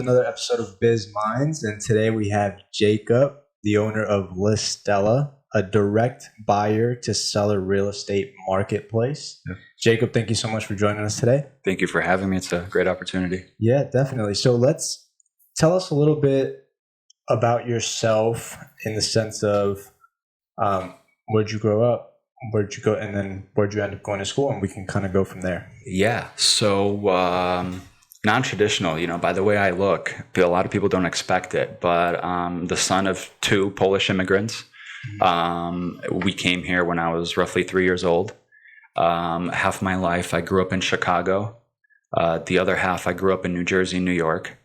another episode of Biz Minds, and today we have Jacob, the owner of Listella, a direct buyer to seller real estate marketplace. Yep. Jacob, thank you so much for joining us today. Thank you for having me. It's a great opportunity. Yeah, definitely. So let's tell us a little bit about yourself in the sense of where'd you grow up? Where'd you go? And then where'd you end up going to school? And we can kind of go from there. Yeah. So non-traditional, by the way I look, a lot of people don't expect it, but the son of two Polish immigrants. We came here when I was roughly 3 years old. Half my life I grew up in Chicago. The other half I grew up in New Jersey, New York.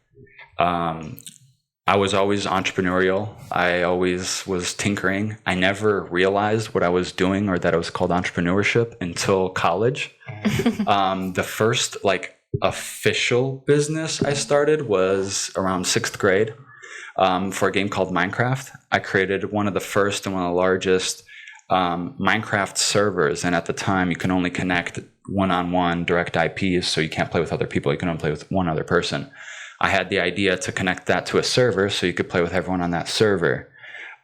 I was always entrepreneurial. I always was tinkering. I never realized what I was doing or that it was called entrepreneurship until college. The first official business I started was around sixth grade for a game called Minecraft. I created one of the first and one of the largest Minecraft servers. And at the time, you can only connect one-on-one direct IPs, so you can't play with other people. You can only play with one other person. I had the idea to connect that to a server so you could play with everyone on that server.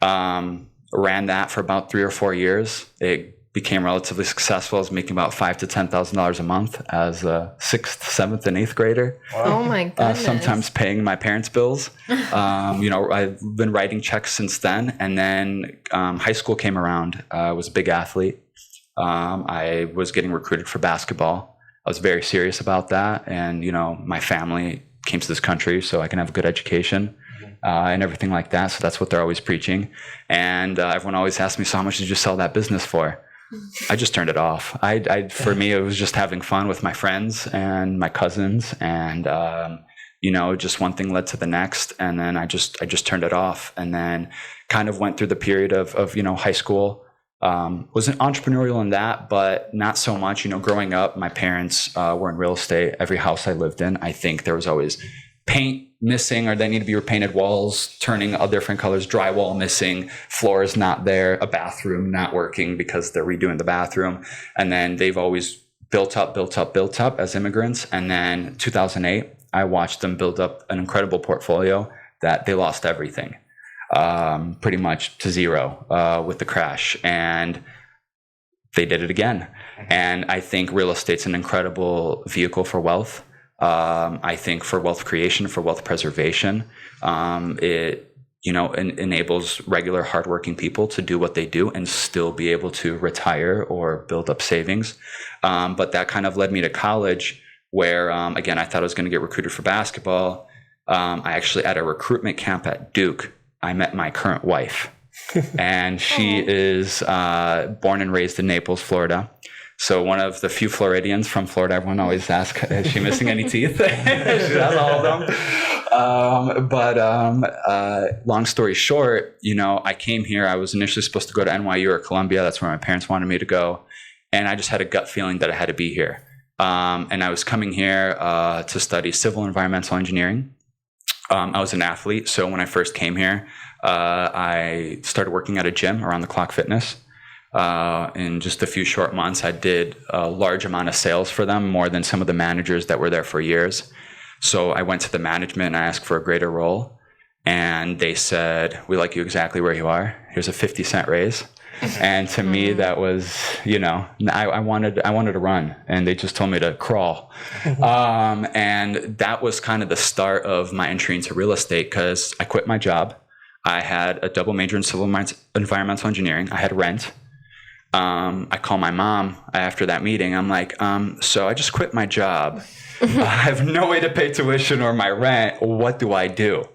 Ran that for about 3 or 4 years. It became relatively successful. I was making about $5,000 to $10,000 a month as a 6th, 7th, and 8th grader. Wow. Oh my goodness. Sometimes paying my parents' bills. I've been writing checks since then. And then high school came around. I was a big athlete. I was getting recruited for basketball. I was very serious about that. And, my family came to this country so I can have a good education and everything like that. So that's what they're always preaching. And everyone always asks me, so how much did you sell that business for? I just turned it off. For me, it was just having fun with my friends and my cousins, and just one thing led to the next, and then I just turned it off, and then kind of went through the period of high school. Wasn't entrepreneurial in that, but not so much. Growing up, my parents were in real estate. Every house I lived in, I think there was always paint missing, or they need to be repainted walls, turning all different colors, drywall missing, floors not there, a bathroom not working because they're redoing the bathroom. And then they've always built up as immigrants. And then 2008, I watched them build up an incredible portfolio that they lost everything, pretty much to zero with the crash. And they did it again. And I think real estate's an incredible vehicle for wealth. I think for wealth creation, for wealth preservation, it enables regular hardworking people to do what they do and still be able to retire or build up savings. But that kind of led me to college, where again I thought I was going to get recruited for basketball. I actually, at a recruitment camp at Duke, I met my current wife, and she is born and raised in Naples, Florida. So one of the few Floridians from Florida. Everyone always asks, is she missing any teeth? She has all of them. But long story short, I came here. I was initially supposed to go to NYU or Columbia. That's where my parents wanted me to go. And I just had a gut feeling that I had to be here. And I was coming here to study civil environmental engineering. I was an athlete. So when I first came here, I started working at a gym, Around the Clock Fitness. In just a few short months, I did a large amount of sales for them, more than some of the managers that were there for years. So I went to the management and I asked for a greater role. And they said, we like you exactly where you are. Here's a 50-cent raise. And to me, that was, I wanted to run, and they just told me to crawl. And that was kind of the start of my entry into real estate, because I quit my job. I had a double major in civil environmental engineering. I had rent. I call my mom after that meeting. I'm like, so I just quit my job. I have no way to pay tuition or my rent. What do I do?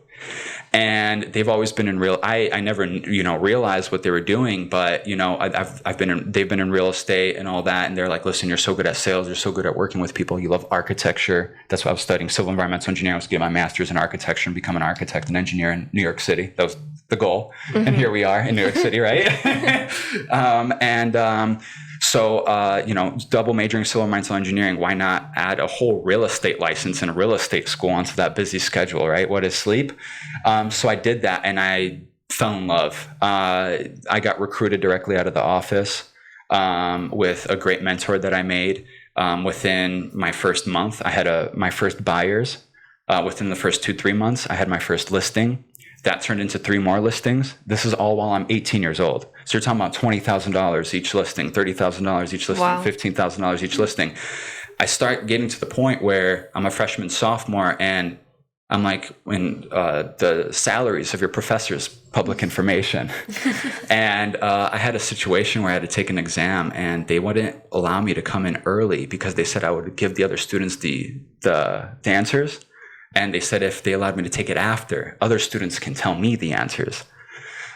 And they've always been in I never, realized what they were doing, but, they've been in real estate and all that. And they're like, listen, you're so good at sales. You're so good at working with people. You love architecture. That's why I was studying civil environmental engineering. I was getting my master's in architecture and become an architect and engineer in New York City. That was the goal. And here we are in New York City, right? So, double majoring civil environmental engineering, why not add a whole real estate license and a real estate school onto that busy schedule, right? What is sleep? So I did that, and I fell in love. I got recruited directly out of the office with a great mentor that I made. Within my first month, I had my first buyers. Within the first 2-3 months, I had my first listing. That turned into 3 more listings. This is all while I'm 18 years old. So you're talking about $20,000 each listing, $30,000 each listing, Wow. $15,000 each listing. I start getting to the point where I'm a freshman, sophomore, and I'm like, when the salaries of your professors, public information. And I had a situation where I had to take an exam, and they wouldn't allow me to come in early because they said I would give the other students the answers. And they said if they allowed me to take it after, other students can tell me the answers.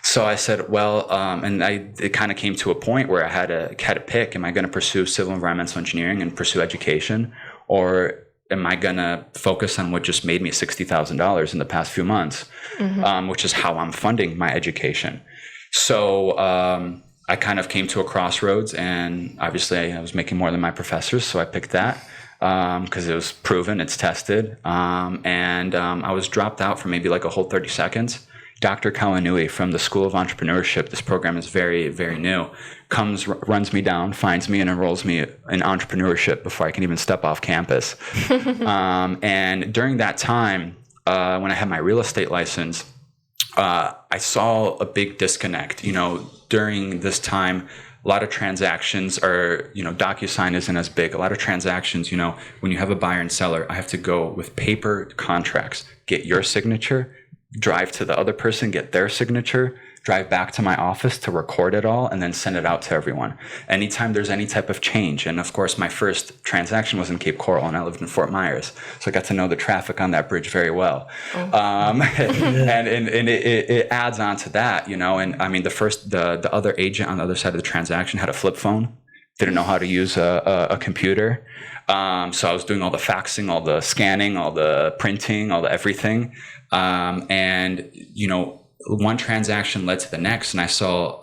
So I said, well, and it kind of came to a point where I had to pick: am I going to pursue civil environmental engineering and pursue education, or am I going to focus on what just made me $60,000 in the past few months, which is how I'm funding my education? So I kind of came to a crossroads, and obviously I was making more than my professors, so I picked that. Because it was proven, it's tested. And I was dropped out for maybe like a whole 30 seconds. Dr. Kawanui from the School of Entrepreneurship, this program is very, very new, comes, runs me down, finds me, and enrolls me in entrepreneurship before I can even step off campus. And during that time, when I had my real estate license, I saw a big disconnect. During this time, a lot of transactions are, DocuSign isn't as big. A lot of transactions, when you have a buyer and seller, I have to go with paper contracts, get your signature, drive to the other person, get their signature, drive back to my office to record it all, and then send it out to everyone. Anytime there's any type of change. And of course, my first transaction was in Cape Coral, and I lived in Fort Myers. So I got to know the traffic on that bridge very well. And it adds on to that, and I mean, the other agent on the other side of the transaction had a flip phone, didn't know how to use a computer. So I was doing all the faxing, all the scanning, all the printing, all the everything. One transaction led to the next, and I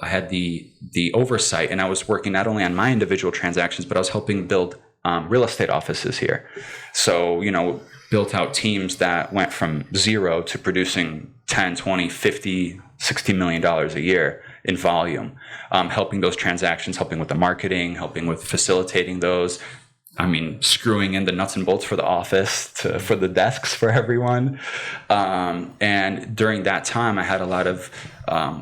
had the oversight, and I was working not only on my individual transactions, but I was helping build real estate offices here. So, built out teams that went from 0 to producing 10, 20, 50, $60 million a year in volume, helping those transactions, helping with the marketing, helping with facilitating those. I mean, screwing in the nuts and bolts for the office, for the desks for everyone. And during that time, I had a lot of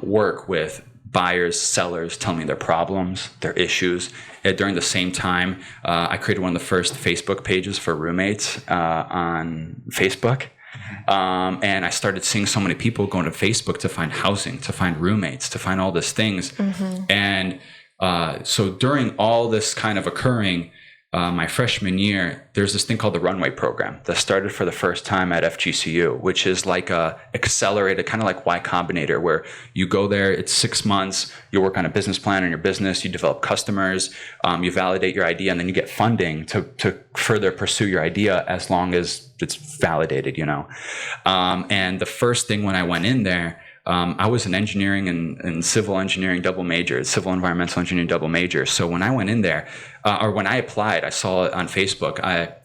work with buyers, sellers, telling me their problems, their issues. And during the same time, I created one of the first Facebook pages for roommates on Facebook. And I started seeing so many people going to Facebook to find housing, to find roommates, to find all these things. And so during all this kind of occurring, my freshman year, there's this thing called the Runway Program that started for the first time at FGCU, which is like a accelerated, kind of like Y Combinator, where you go there, it's 6 months, you work on a business plan in your business, you develop customers, you validate your idea, and then you get funding to further pursue your idea as long as it's validated, And the first thing when I went in there, I was an engineering and civil engineering double major, civil environmental engineering double major. So when I went in there, or when I applied, I saw it on Facebook.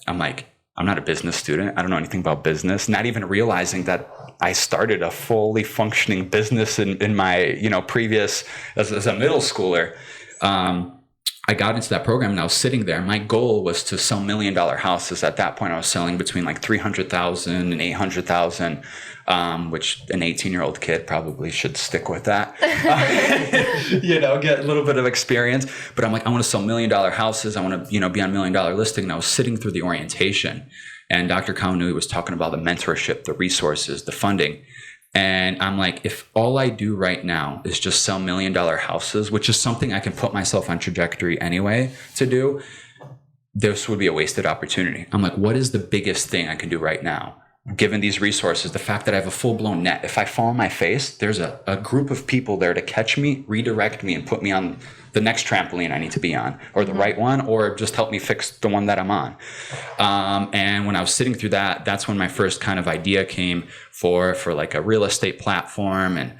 I'm like, I'm not a business student. I don't know anything about business. Not even realizing that I started a fully functioning business in my, previous, as a middle schooler. I got into that program and I was sitting there. My goal was to sell $1 million houses. At that point, I was selling between like 300,000 and 800,000, which an 18-year-old kid probably should stick with that. Get a little bit of experience. But I'm like, I want to sell $1 million houses. I want to, be on $1 million listing. And I was sitting through the orientation, and Dr. Kawanui was talking about the mentorship, the resources, the funding. And I'm like, if all I do right now is just sell $1 million houses, which is something I can put myself on trajectory anyway to do, this would be a wasted opportunity. I'm like, what is the biggest thing I can do right now? Given these resources, the fact that I have a full-blown net, if I fall on my face, there's a group of people there to catch me, redirect me, and put me on the next trampoline I need to be on, or the right one, or just help me fix the one that I'm on. And when I was sitting through that, that's when my first kind of idea came for like a real estate platform. And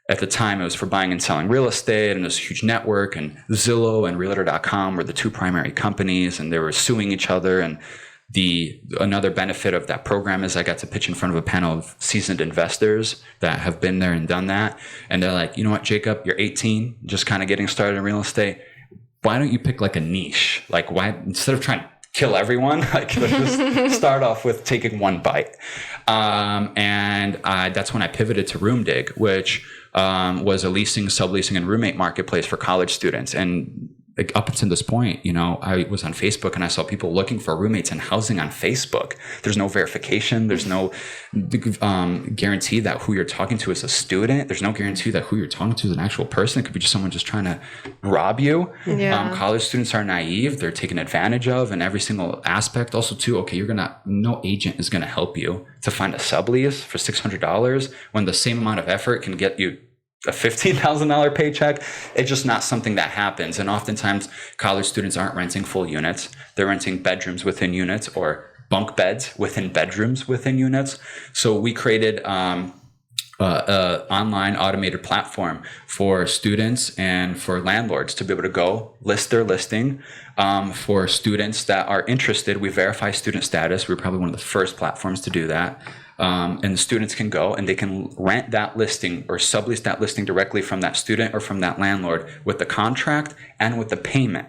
at the time, it was for buying and selling real estate, and there's a huge network, and Zillow and Realtor.com were the two primary companies, and they were suing each other. And another benefit of that program is I got to pitch in front of a panel of seasoned investors that have been there and done that. And they're like, you know what, Jacob, you're 18, just kind of getting started in real estate. Why don't you pick like a niche? Like, why, instead of trying to kill everyone. Like, let's just start off with taking one bite. That's when I pivoted to RoomDig, which was a leasing, subleasing, and roommate marketplace for college students. And like, up until this point, you know, I was on Facebook and I saw people looking for roommates and housing on Facebook. There's no verification. There's no guarantee that who you're talking to is a student. There's no guarantee that who you're talking to is an actual person. It could be just someone just trying to rob you. Yeah. College students are naive. They're taken advantage of in every single aspect. Also, too, okay, no agent is going to help you to find a sublease for $600 when the same amount of effort can get you a $15,000 paycheck. It's just not something that happens. And oftentimes college students aren't renting full units. They're renting bedrooms within units or bunk beds within bedrooms within units. So we created an online automated platform for students and for landlords to be able to go list their listing. For students that are interested, we verify student status. We're probably one of the first platforms to do that. And the students can go and they can rent that listing or sublease that listing directly from that student or from that landlord with the contract and with the payment.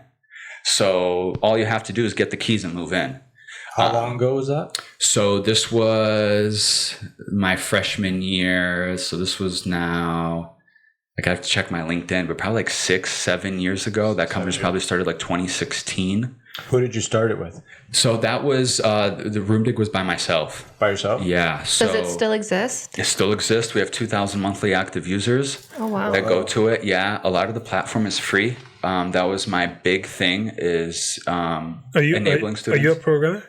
So all you have to do is get the keys and move in. How long ago was that? So this was my freshman year. So this was now, like, I have to check my LinkedIn, but probably like 6-7 years ago. That company's probably started like 2016. Who did you start it with? So that was, the RoomDig was by myself. By yourself? Yeah. So does it still exist? It still exists. We have 2,000 monthly active users that go to it. Yeah. A lot of the platform is free. That was my big thing is enabling students. Are you a programmer?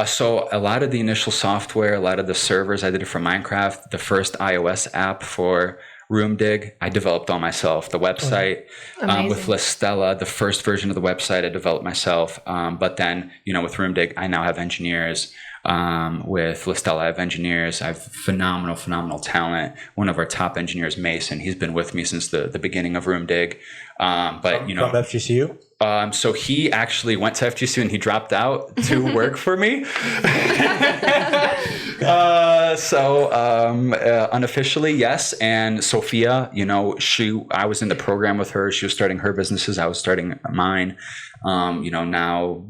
So a lot of the initial software, a lot of the servers, I did it for Minecraft. The first iOS app for RoomDig, I developed all myself. The website with Listella, the first version of the website, I developed myself. But then, you know, with RoomDig, I now have engineers. With Listella, I have engineers. I have phenomenal talent. One of our top engineers, Mason, he's been with me since the beginning of RoomDig. But you know, from FGCU. So he actually went to FGCU and he dropped out to work for me. Unofficially, yes. And Sophia, you know, I was in the program with her. She was starting her businesses. I was starting mine. You know, now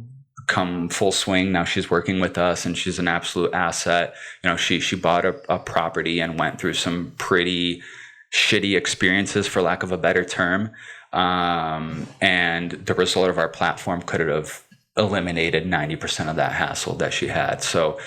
come full swing. Now she's working with us and she's an absolute asset. You know, she bought a property and went through some pretty shitty experiences, for lack of a better term. And the result of our platform could have eliminated 90% of that hassle that she had. So,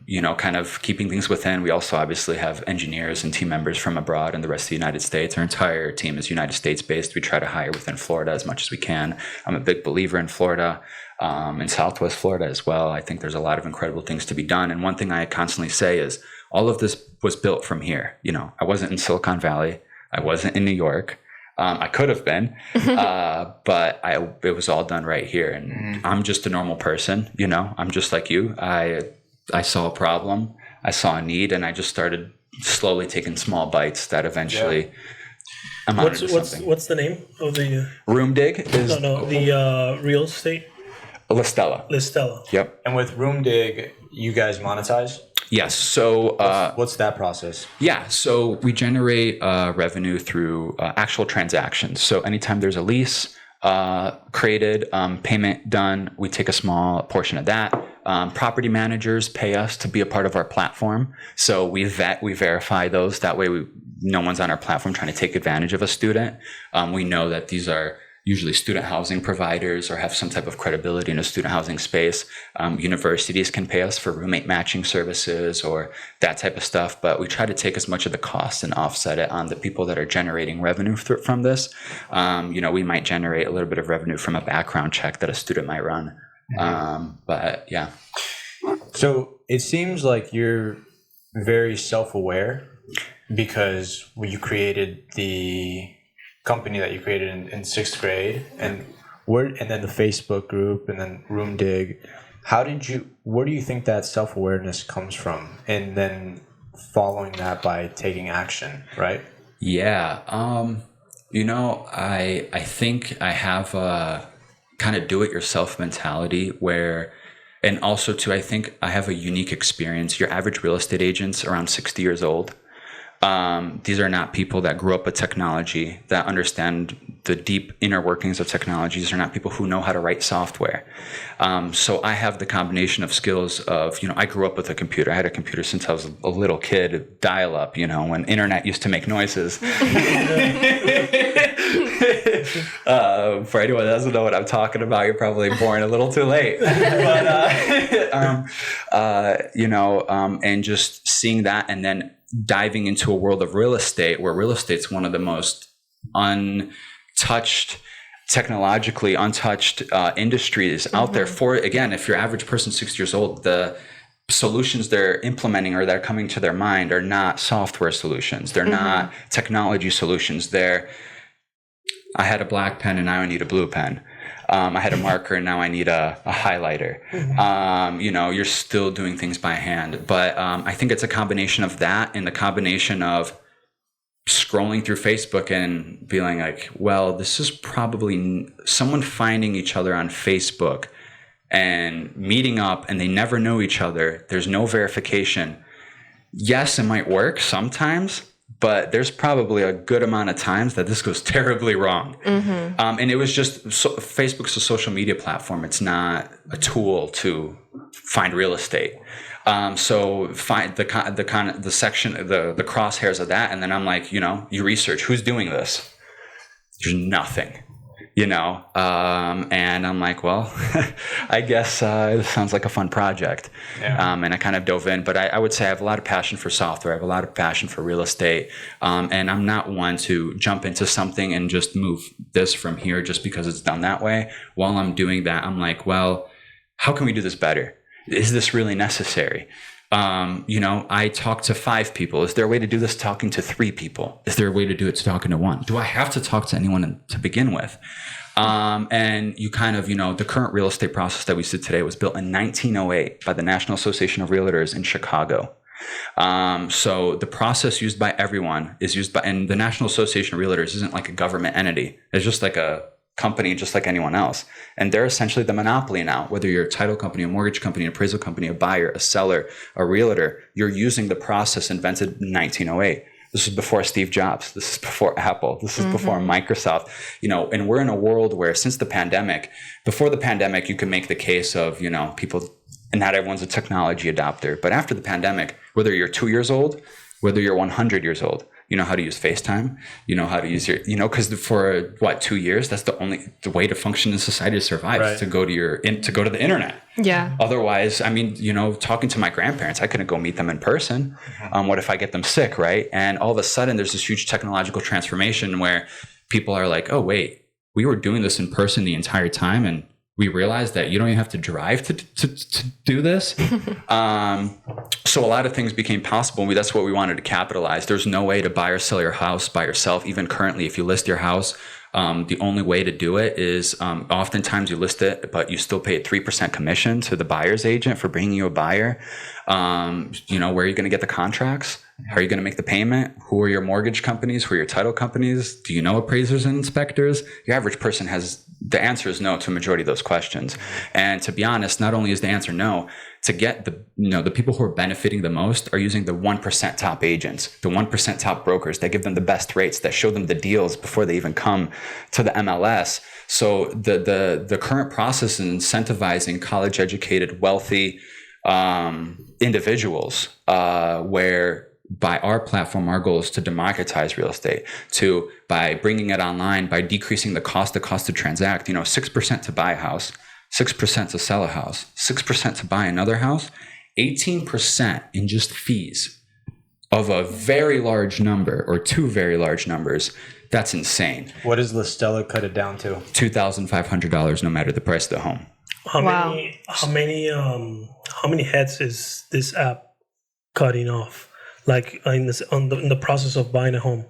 you know, kind of keeping things within. We also obviously have engineers and team members from abroad and the rest of the United States. Our entire team is United States based. We try to hire within Florida as much as we can. I'm a big believer in Florida, in Southwest Florida as well. I think there's a lot of incredible things to be done. And one thing I constantly say is all of this was built from here. You know, I wasn't in Silicon Valley. I wasn't in New York. I could have been, but it was all done right here. And I'm just a normal person, you know, I'm just like you. I saw a problem, I saw a need, and I just started slowly taking small bites that eventually amounted to something. What's the name of the RoomDig is the real estate? Listella. Yep. And with RoomDig, you guys monetize? Yes. So what's that process? Yeah. So we generate revenue through actual transactions. So anytime there's a lease created, payment done, we take a small portion of that. Property managers pay us to be a part of our platform. So we verify those. That way no one's on our platform trying to take advantage of a student. We know that these are usually student housing providers or have some type of credibility in a student housing space. Universities can pay us for roommate matching services or that type of stuff, but we try to take as much of the cost and offset it on the people that are generating revenue from this. You know, we might generate a little bit of revenue from a background check that a student might run. But yeah. So it seems like you're very self-aware because you created the company that you created in sixth grade, and then the Facebook group, and then RoomDig. Where do you think that self-awareness comes from, and then following that by taking action, right? Yeah. You know, I think I have a kind of do-it-yourself mentality where, and also too, I think I have a unique experience. Your average real estate agent's around 60 years old. These are not people that grew up with technology, that understand the deep inner workings of technology. These are not people who know how to write software. So I have the combination of skills of, I grew up with a computer. I had a computer since I was a little kid, dial up, when internet used to make noises. For anyone that doesn't know what I'm talking about, you're probably born a little too late. But, and just seeing that, and then diving into a world of real estate, where real estate's one of the most technologically untouched industries out there. For, again, if your average person's 60 years old, the solutions they're implementing or that are coming to their mind are not software solutions. They're not technology solutions. I had a black pen and now I need a blue pen. I had a marker and now I need a highlighter. You're still doing things by hand. But I think it's a combination of that and the combination of scrolling through Facebook and feeling like, well, this is probably someone finding each other on Facebook and meeting up, and they never know each other. There's no verification. Yes, it might work sometimes, but there's probably a good amount of times that this goes terribly wrong. And it was just, Facebook's a social media platform. It's not a tool to find real estate. So find the section, the crosshairs of that. And then I'm like, you research who's doing this. There's nothing, and I'm like, well, I guess this sounds like a fun project. And I kind of dove in, but I would say I have a lot of passion for software. I have a lot of passion for real estate. And I'm not one to jump into something and just move this from here just because it's done that way. While I'm doing that, I'm like, well, how can we do this better? Is this really necessary? I talk to 5 people. Is there a way to do this talking to 3 people? Is there a way to do it talking to 1? Do I have to talk to anyone to begin with? And you kind of, the current real estate process that we see today was built in 1908 by the National Association of Realtors in Chicago. So the process used by everyone is used by, and the National Association of Realtors isn't like a government entity. It's just like a company, just like anyone else. And they're essentially the monopoly now. Whether you're a title company, a mortgage company, an appraisal company, a buyer, a seller, a realtor, you're using the process invented in 1908. This is before Steve Jobs. This is before Apple. This is before Microsoft. And we're in a world where since the pandemic, before the pandemic, you can make the case of, people, and not everyone's a technology adopter. But after the pandemic, whether you're 2 years old, whether you're 100 years old, you know how to use FaceTime, you know how to use because for 2 years, that's the way to function in society to survive, is to go to the internet. Yeah. Otherwise, talking to my grandparents, I couldn't go meet them in person. What if I get them sick, right? And all of a sudden there's this huge technological transformation where people are like, oh, wait, we were doing this in person the entire time. And we realized that you don't even have to drive to do this. So a lot of things became possible, and that's what we wanted to capitalize. There's no way to buy or sell your house by yourself. Even currently, if you list your house, the only way to do it is oftentimes you list it, but you still pay a 3% commission to the buyer's agent for bringing you a buyer. Where are you going to get the contracts? How are you going to make the payment? Who are your mortgage companies? Who are your title companies? Do you know appraisers and inspectors? Your average person the answer is no to a majority of those questions. And to be honest, not only is the answer no, to get the people who are benefiting the most are using the 1% top agents, the 1% top brokers that give them the best rates, that show them the deals before they even come to the MLS. So the current process is incentivizing college educated, wealthy individuals, where by our platform, our goal is to democratize real estate, by bringing it online, by decreasing the cost to transact, 6% to buy a house, 6% to sell a house, 6% to buy another house, 18% in just fees of a very large number or 2 very large numbers. That's insane. What does Listella cut it down to? $2,500, no matter the price of the home. How many heads is this app cutting off? Like in the process of buying a home,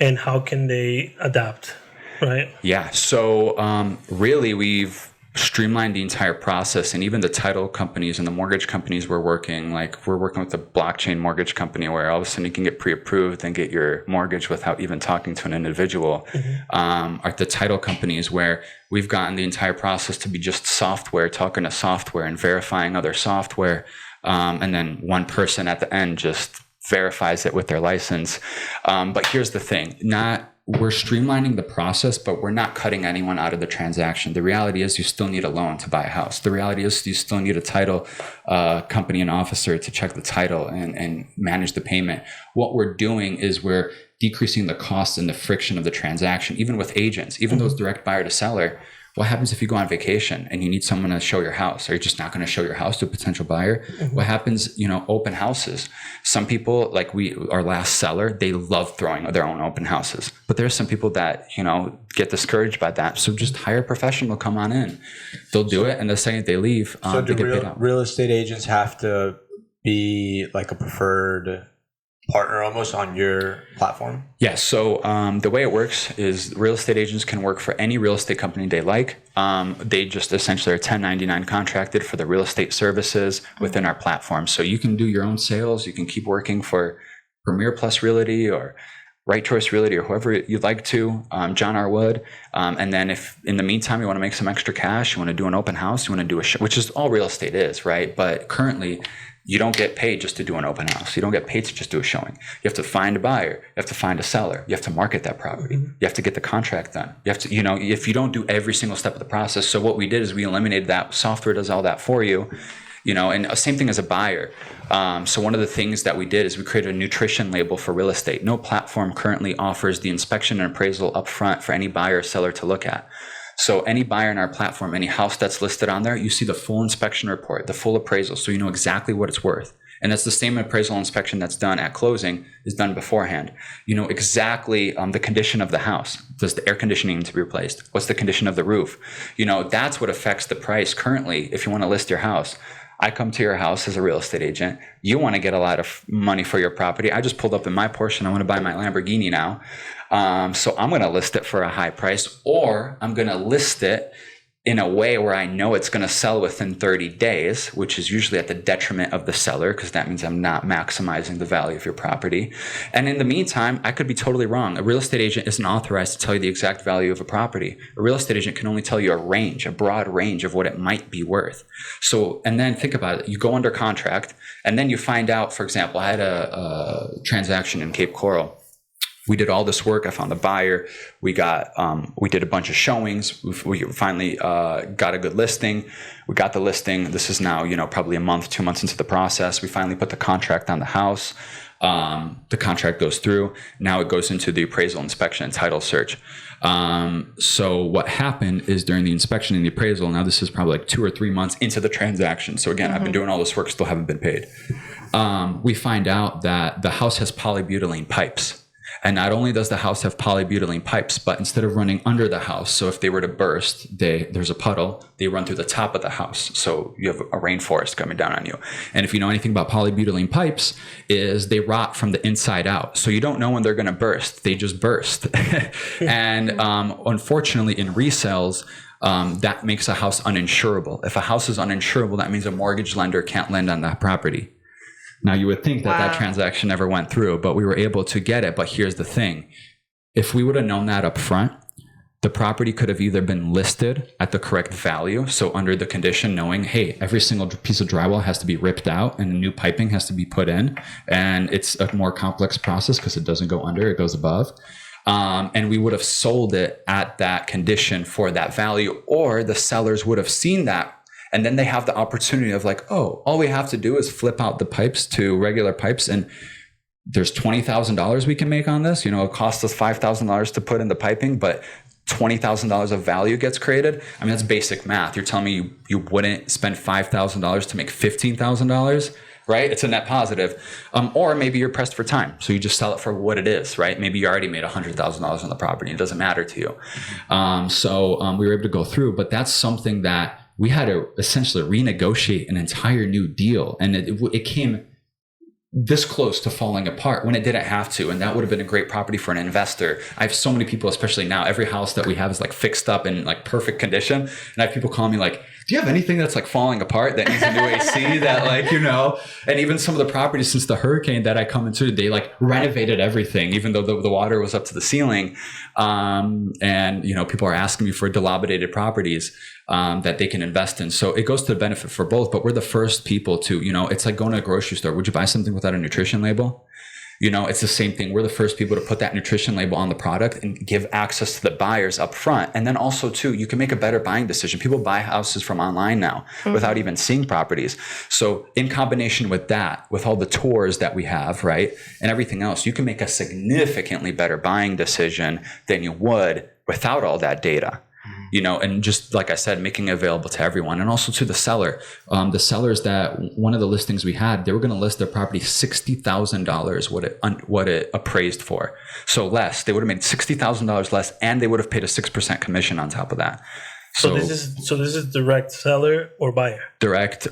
and how can they adapt, right? Yeah. So really, we've streamlined the entire process, and even the title companies and the mortgage companies we're working with a blockchain mortgage company where all of a sudden you can get pre-approved and get your mortgage without even talking to an individual. Are the title companies where we've gotten the entire process to be just software, talking to software and verifying other software, and then one person at the end just verifies it with their license. But here's the thing, we're streamlining the process, but we're not cutting anyone out of the transaction. The reality is you still need a loan to buy a house. The reality is you still need a title company and officer to check the title and manage the payment. What we're doing is we're decreasing the costs and the friction of the transaction, even with agents, even though it's direct buyer to seller. What happens if you go on vacation and you need someone to show your house? Are you just not going to show your house to a potential buyer? What happens, open houses? Some people, like our last seller, they love throwing their own open houses. But there's some people that, get discouraged by that. So just hire a professional, come on in. They'll do it. And the second they leave, so they get paid out. Real estate agents have to be like a preferred partner almost on your platform? Yeah. So the way it works is real estate agents can work for any real estate company they like. They just essentially are 1099 contracted for the real estate services within our platform. So you can do your own sales. You can keep working for Premier Plus Realty or Right Choice Realty or whoever you'd like to, John R. Wood. And then if in the meantime you want to make some extra cash, you want to do an open house, you want to do a show, which is all real estate is, right? But currently, you don't get paid just to do an open house. You don't get paid to just do a showing. You have to find a buyer. You have to find a seller. You have to market that property. You have to get the contract done. You have to, if you don't do every single step of the process. So what we did is we eliminated that. Software does all that for you, and same thing as a buyer. So one of the things that we did is we created a nutrition label for real estate. No platform currently offers the inspection and appraisal upfront for any buyer or seller to look at. So any buyer in our platform, any house that's listed on there, you see the full inspection report, the full appraisal, so you know exactly what it's worth. And that's the same appraisal inspection that's done at closing is done beforehand. You know exactly the condition of the house. Does the air conditioning need to be replaced? What's the condition of the roof? That's what affects the price currently if you want to list your house. I come to your house as a real estate agent. You want to get a lot of money for your property. I just pulled up in my Porsche and I want to buy my Lamborghini now. So I'm going to list it for a high price, or I'm going to list it in a way where I know it's going to sell within 30 days, which is usually at the detriment of the seller, because that means I'm not maximizing the value of your property. And in the meantime, I could be totally wrong. A real estate agent isn't authorized to tell you the exact value of a property. A real estate agent can only tell you a broad range of what it might be worth. So, and then think about it. You go under contract and then you find out, for example, I had a transaction in Cape Coral. We did all this work. I found the buyer. We did a bunch of showings. We finally got a good listing. We got the listing. This is now, probably a month, 2 months into the process. We finally put the contract on the house. The contract goes through. Now it goes into the appraisal, inspection, and title search. So what happened is during the inspection and the appraisal, now this is probably like 2 or 3 months into the transaction. So again, I've been doing all this work, still haven't been paid. We find out that the house has polybutylene pipes. And not only does the house have polybutylene pipes, but instead of running under the house, so if they were to burst, there's a puddle, they run through the top of the house. So you have a rainforest coming down on you. And if you know anything about polybutylene pipes, is they rot from the inside out. So you don't know when they're going to burst. They just burst. And unfortunately, in resales, that makes a house uninsurable. If a house is uninsurable, that means a mortgage lender can't lend on that property. Now, you would think that that transaction never went through, but we were able to get it. But here's the thing. If we would have known that up front, the property could have either been listed at the correct value. So under the condition knowing, hey, every single piece of drywall has to be ripped out and new piping has to be put in. And it's a more complex process because it doesn't go under, it goes above. And we would have sold it at that condition for that value, or the sellers would have seen that. And then they have the opportunity of like, oh, all we have to do is flip out the pipes to regular pipes. And there's $20,000 we can make on this. It costs us $5,000 to put in the piping, but $20,000 of value gets created. I mean, that's basic math. You're telling me you wouldn't spend $5,000 to make $15,000, right? It's a net positive. Or maybe you're pressed for time. So you just sell it for what it is, right? Maybe you already made $100,000 on the property. It doesn't matter to you. So we were able to go through, but that's something that we had to essentially renegotiate an entire new deal. And it came this close to falling apart when it didn't have to. And that would have been a great property for an investor. I have so many people, especially now, every house that we have is like fixed up in like perfect condition. And I have people calling me like, do you have anything that's like falling apart that needs a new AC that and even some of the properties since the hurricane that I come into, they like renovated everything, even though the water was up to the ceiling. And people are asking me for dilapidated properties that they can invest in. So it goes to the benefit for both, but we're the first people to, it's like going to a grocery store. Would you buy something without a nutrition label? It's the same thing. We're the first people to put that nutrition label on the product and give access to the buyers up front. And then also too, you can make a better buying decision. People buy houses from online now without even seeing properties. So in combination with that, with all the tours that we have, right, and everything else, you can make a significantly better buying decision than you would without all that data. And just like I said, making it available to everyone, and also to the seller. The sellers that one of the listings we had, they were going to list their property $60,000 what it appraised for. So less, they would have made $60,000 less, and they would have paid a 6% commission on top of that. So this is direct seller or buyer? Direct.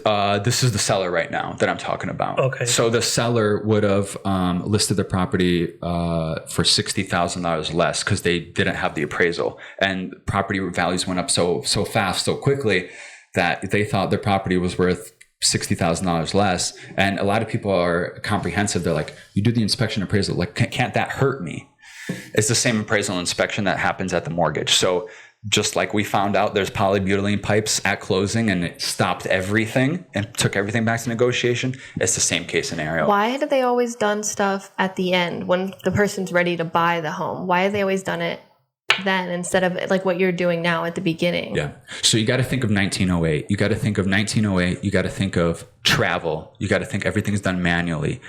This is the seller right now that I'm talking about. Okay. So the seller would have listed the property for $60,000 less because they didn't have the appraisal, and property values went up so fast, so quickly that they thought their property was worth $60,000 less. And a lot of people are comprehensive. They're like, you do the inspection appraisal, like, can't that hurt me? It's the same appraisal inspection that happens at the mortgage. So just like we found out there's polybutylene pipes at closing and it stopped everything and took everything back to negotiation, it's the same case scenario. Why have they always done stuff at the end when the person's ready to buy the home? Why have they always done it then instead of like what you're doing now at the beginning? Yeah. So you got to think of 1908. You got to think of 1908. You got to think of travel. You got to think everything's done manually.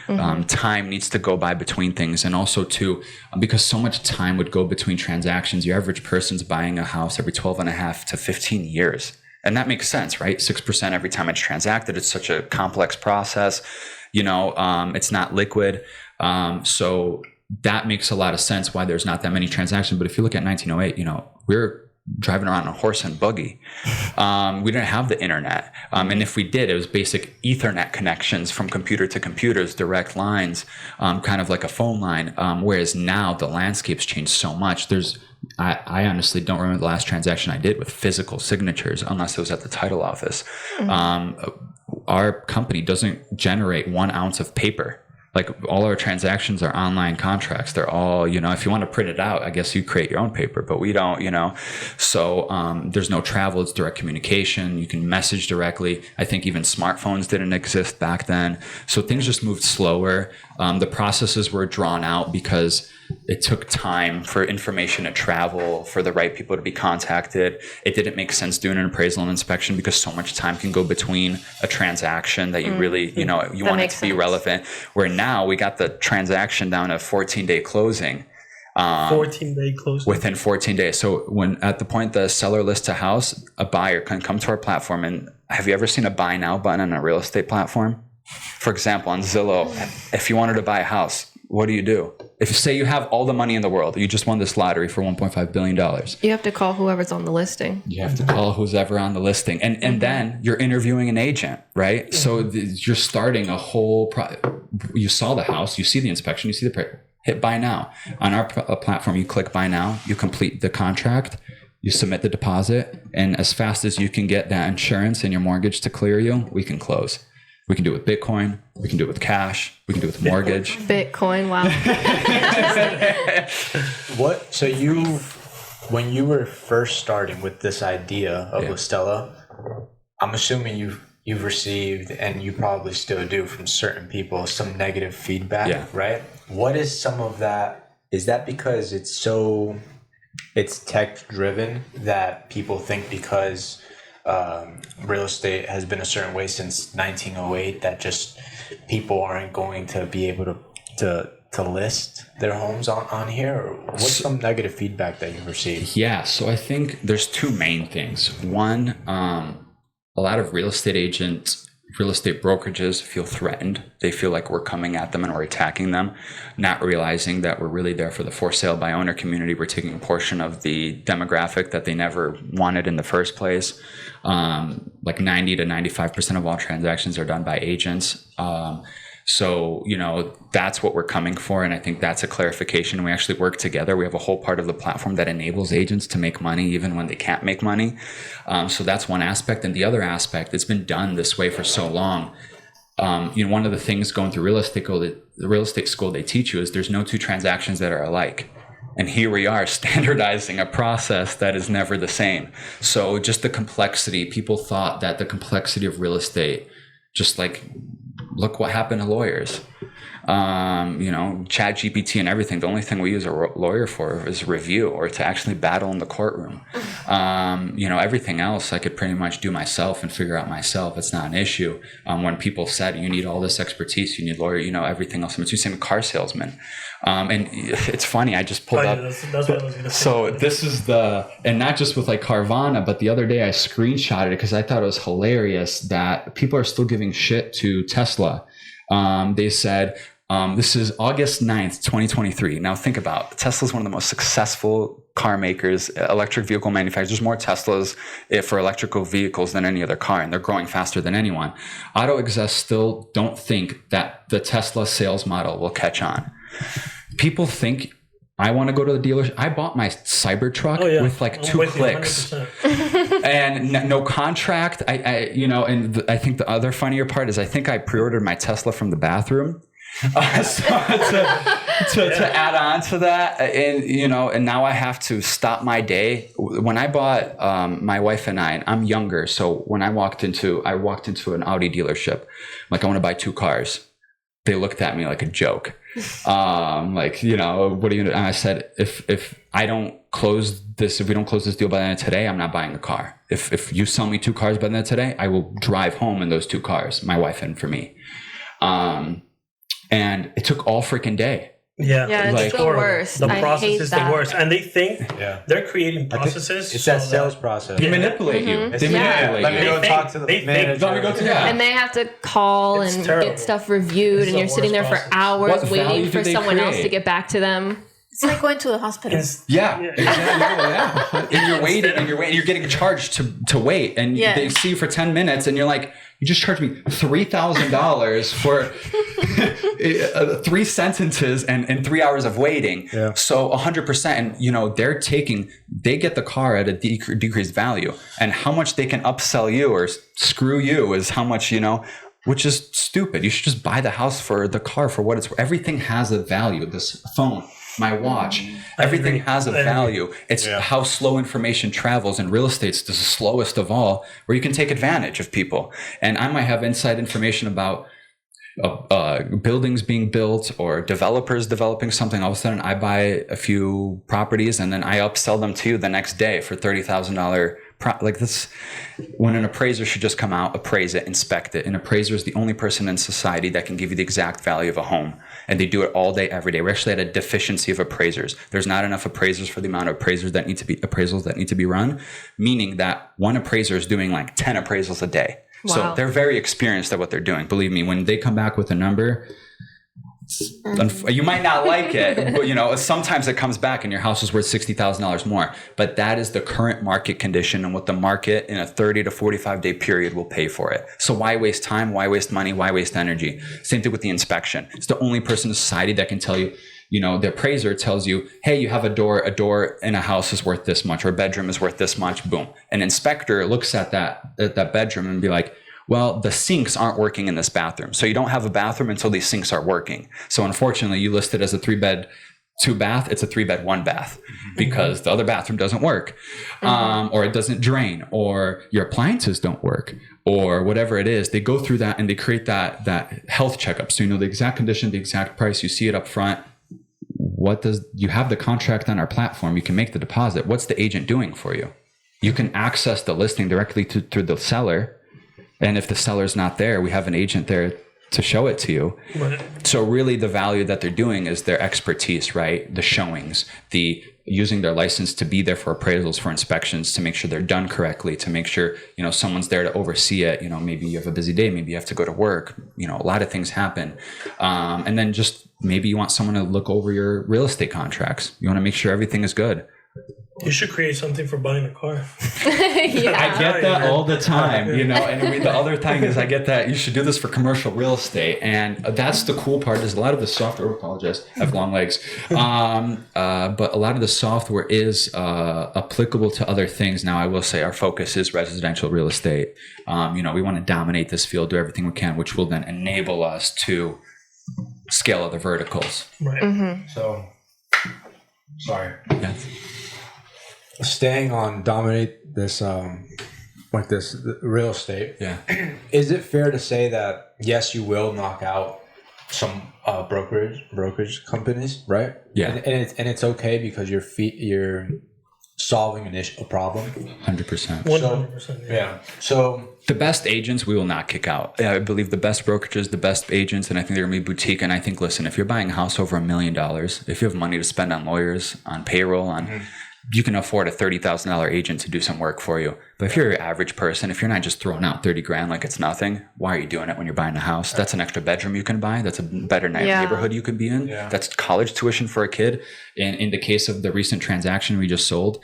Time needs to go by between things. And also too, because so much time would go between transactions, your average person's buying a house every 12 and a half to 15 years. And that makes sense, right? 6% every time it's transacted. It's such a complex process. It's not liquid. So that makes a lot of sense why there's not that many transactions. But if you look at 1908, we're driving around a horse and buggy. We didn't have the internet. And if we did, it was basic Ethernet connections from computer to computers, direct lines, kind of like a phone line. Whereas now the landscape's changed so much. I honestly don't remember the last transaction I did with physical signatures, unless it was at the title office. Our company doesn't generate 1 ounce of paper. Like all our transactions are online contracts. They're all, if you want to print it out, I guess you create your own paper, but we don't, So there's no travel. It's direct communication. You can message directly. I think even smartphones didn't exist back then. So things just moved slower. The processes were drawn out because it took time for information to travel, for the right people to be contacted. It didn't make sense doing an appraisal and inspection because so much time can go between a transaction that you really, you want it to be relevant. Where now we got the transaction down to 14-day closing. 14-day closing. Within 14 days. So when at the point the seller lists a house, a buyer can come to our platform. And have you ever seen a buy now button on a real estate platform? For example, on Zillow, if you wanted to buy a house, what do? If you say you have all the money in the world, you just won this lottery for $1.5 billion. You have to call whoever's on the listing. You have to call who's ever on the listing. And then you're interviewing an agent, right? So you're starting a whole, you saw the house, you see the inspection, you see the hit buy now. On our platform, you click buy now, you complete the contract, you submit the deposit, and as fast as you can get that insurance and your mortgage to clear you, we can close. We can do it with Bitcoin. We can do it with cash. We can do it with mortgage. Bitcoin, wow. So when you were first starting with this idea of Listella, I'm assuming you've received, and you probably still do from certain people, some negative feedback, right? What is some of that? Is that because it's tech driven that people think because real estate has been a certain way since 1908 that just people aren't going to be able to list their homes on here? Or what's some negative feedback that you've received? Yeah, so I think there's two main things. One, a lot of real estate agents, real estate brokerages feel threatened. They feel like we're coming at them and we're attacking them, not realizing that we're really there for the for sale by owner community. We're taking a portion of the demographic that they never wanted in the first place. Like 90 to 95% of all transactions are done by agents. So, that's what we're coming for. And I think that's a clarification. We actually work together. We have a whole part of the platform that enables agents to make money even when they can't make money. So that's one aspect. And the other aspect, it's been done this way for so long. One of the things going through the real estate school they teach you is there's no two transactions that are alike. And here we are standardizing a process that is never the same. So just the complexity, people thought that the complexity of real estate, just like, look what happened to lawyers. Chat GPT and everything. The only thing we use a lawyer for is review or to actually battle in the courtroom. Everything else I could pretty much do myself and figure out myself. It's not an issue. When people said you need all this expertise, you need lawyer, everything else. It's the same with car salesmen. And it's funny, I just pulled up. That's what I was going to say. So this is and not just with like Carvana, but the other day I screenshotted it because I thought it was hilarious that people are still giving shit to Tesla. They said, this is August 9th, 2023. Now think about it. Tesla's one of the most successful car makers, electric vehicle manufacturers. There's more Teslas for electrical vehicles than any other car, and they're growing faster than anyone. Auto execs still don't think that the Tesla sales model will catch on. People think I want to go to the dealership. I bought my Cybertruck with like 2 clicks and no contract. And I think the other funnier part is I think I pre-ordered my Tesla from the bathroom. To add on to that, and now I have to stop my day. When I bought my wife and I, and I'm younger, so when I walked into an Audi dealership, like I want to buy 2 cars. They looked at me like a joke. What are you doing? And I said, if we don't close this deal by the end of today, I'm not buying a car. If you sell me 2 cars by the end of today, I will drive home in those 2 cars, my wife and for me. And it took all freaking day. Yeah, it's the worst. The process is the worst. And they think they're creating processes. It's that sales process. They manipulate you. They manipulate Let you. me go talk to the manager. And they have to call and get stuff reviewed, and you're sitting there for hours waiting for someone else to get back to them. It's like going to the hospital. Exactly. And you're waiting, and you're getting charged to wait, and they see you for 10 minutes, and you're like, you just charged me $3,000 for 3 sentences and 3 hours of waiting. Yeah. So 100%, and they get the car at a decreased value, and how much they can upsell you or screw you is how much, which is stupid. You should just buy the house for the car for what it's worth. Everything has a value. This phone, my watch, everything has a value. It's how slow information travels, and real estate's the slowest of all, where you can take advantage of people. And I might have inside information about buildings being built or developers developing something. All of a sudden I buy a few properties and then I upsell them to you the next day for $30,000. Like this, when an appraiser should just come out, appraise it, inspect it. An appraiser is the only person in society that can give you the exact value of a home. And they do it all day, every day. We're actually at a deficiency of appraisers. There's not enough appraisers for the amount of appraisals that need to be run, meaning that one appraiser is doing like 10 appraisals a day. Wow. So they're very experienced at what they're doing. Believe me, when they come back with a number, you might not like it, but sometimes it comes back and your house is worth $60,000 more. But that is the current market condition and what the market in a 30 to 45 day period will pay for it. So why waste time? Why waste money? Why waste energy? Same thing with the inspection. It's the only person in society that can tell you, the appraiser tells you, hey, you have a door in a house is worth this much, or a bedroom is worth this much. Boom. An inspector looks at that bedroom and be like, well, the sinks aren't working in this bathroom. So you don't have a bathroom until these sinks are working. So unfortunately, you list it as a 3-bed, 2-bath. It's a 3-bed, 1-bath because the other bathroom doesn't work, or it doesn't drain, or your appliances don't work, or whatever it is. They go through that and they create that health checkup. So the exact condition, the exact price. You see it up front. You have the contract on our platform? You can make the deposit. What's the agent doing for you? You can access the listing directly through the seller. And if the seller's not there, we have an agent there to show it to you. Right. So really the value that they're doing is their expertise, right? The showings, the using their license to be there for appraisals, for inspections, to make sure they're done correctly, to make sure, someone's there to oversee it. Maybe you have a busy day, maybe you have to go to work, a lot of things happen. And then just maybe you want someone to look over your real estate contracts. You want to make sure everything is good. You should create something for buying a car. I get that all the time, and the other thing is I get that you should do this for commercial real estate. And that's the cool part is a lot of the software, apologize, I have long legs. But a lot of the software is applicable to other things. Now, I will say our focus is residential real estate. We want to dominate this field, do everything we can, which will then enable us to scale other verticals. Right. Mm-hmm. So, sorry. Yes. Staying on dominate this real estate. Yeah. Is it fair to say that yes, you will knock out some brokerage companies, right? Yeah. And it's okay because you're solving a problem. 100%. 100%. Yeah. So the best agents we will not kick out. I believe the best brokerages, the best agents, and I think they're gonna be boutique. And I think, listen, if you're buying a house over $1 million, if you have money to spend on lawyers, on payroll, you can afford a $30,000 agent to do some work for you. But if you're an average person, if you're not just throwing out 30 grand like it's nothing, why are you doing it when you're buying a house? That's an extra bedroom you can buy. That's a better neighborhood you could be in. Yeah. That's college tuition for a kid. And in the case of the recent transaction we just sold,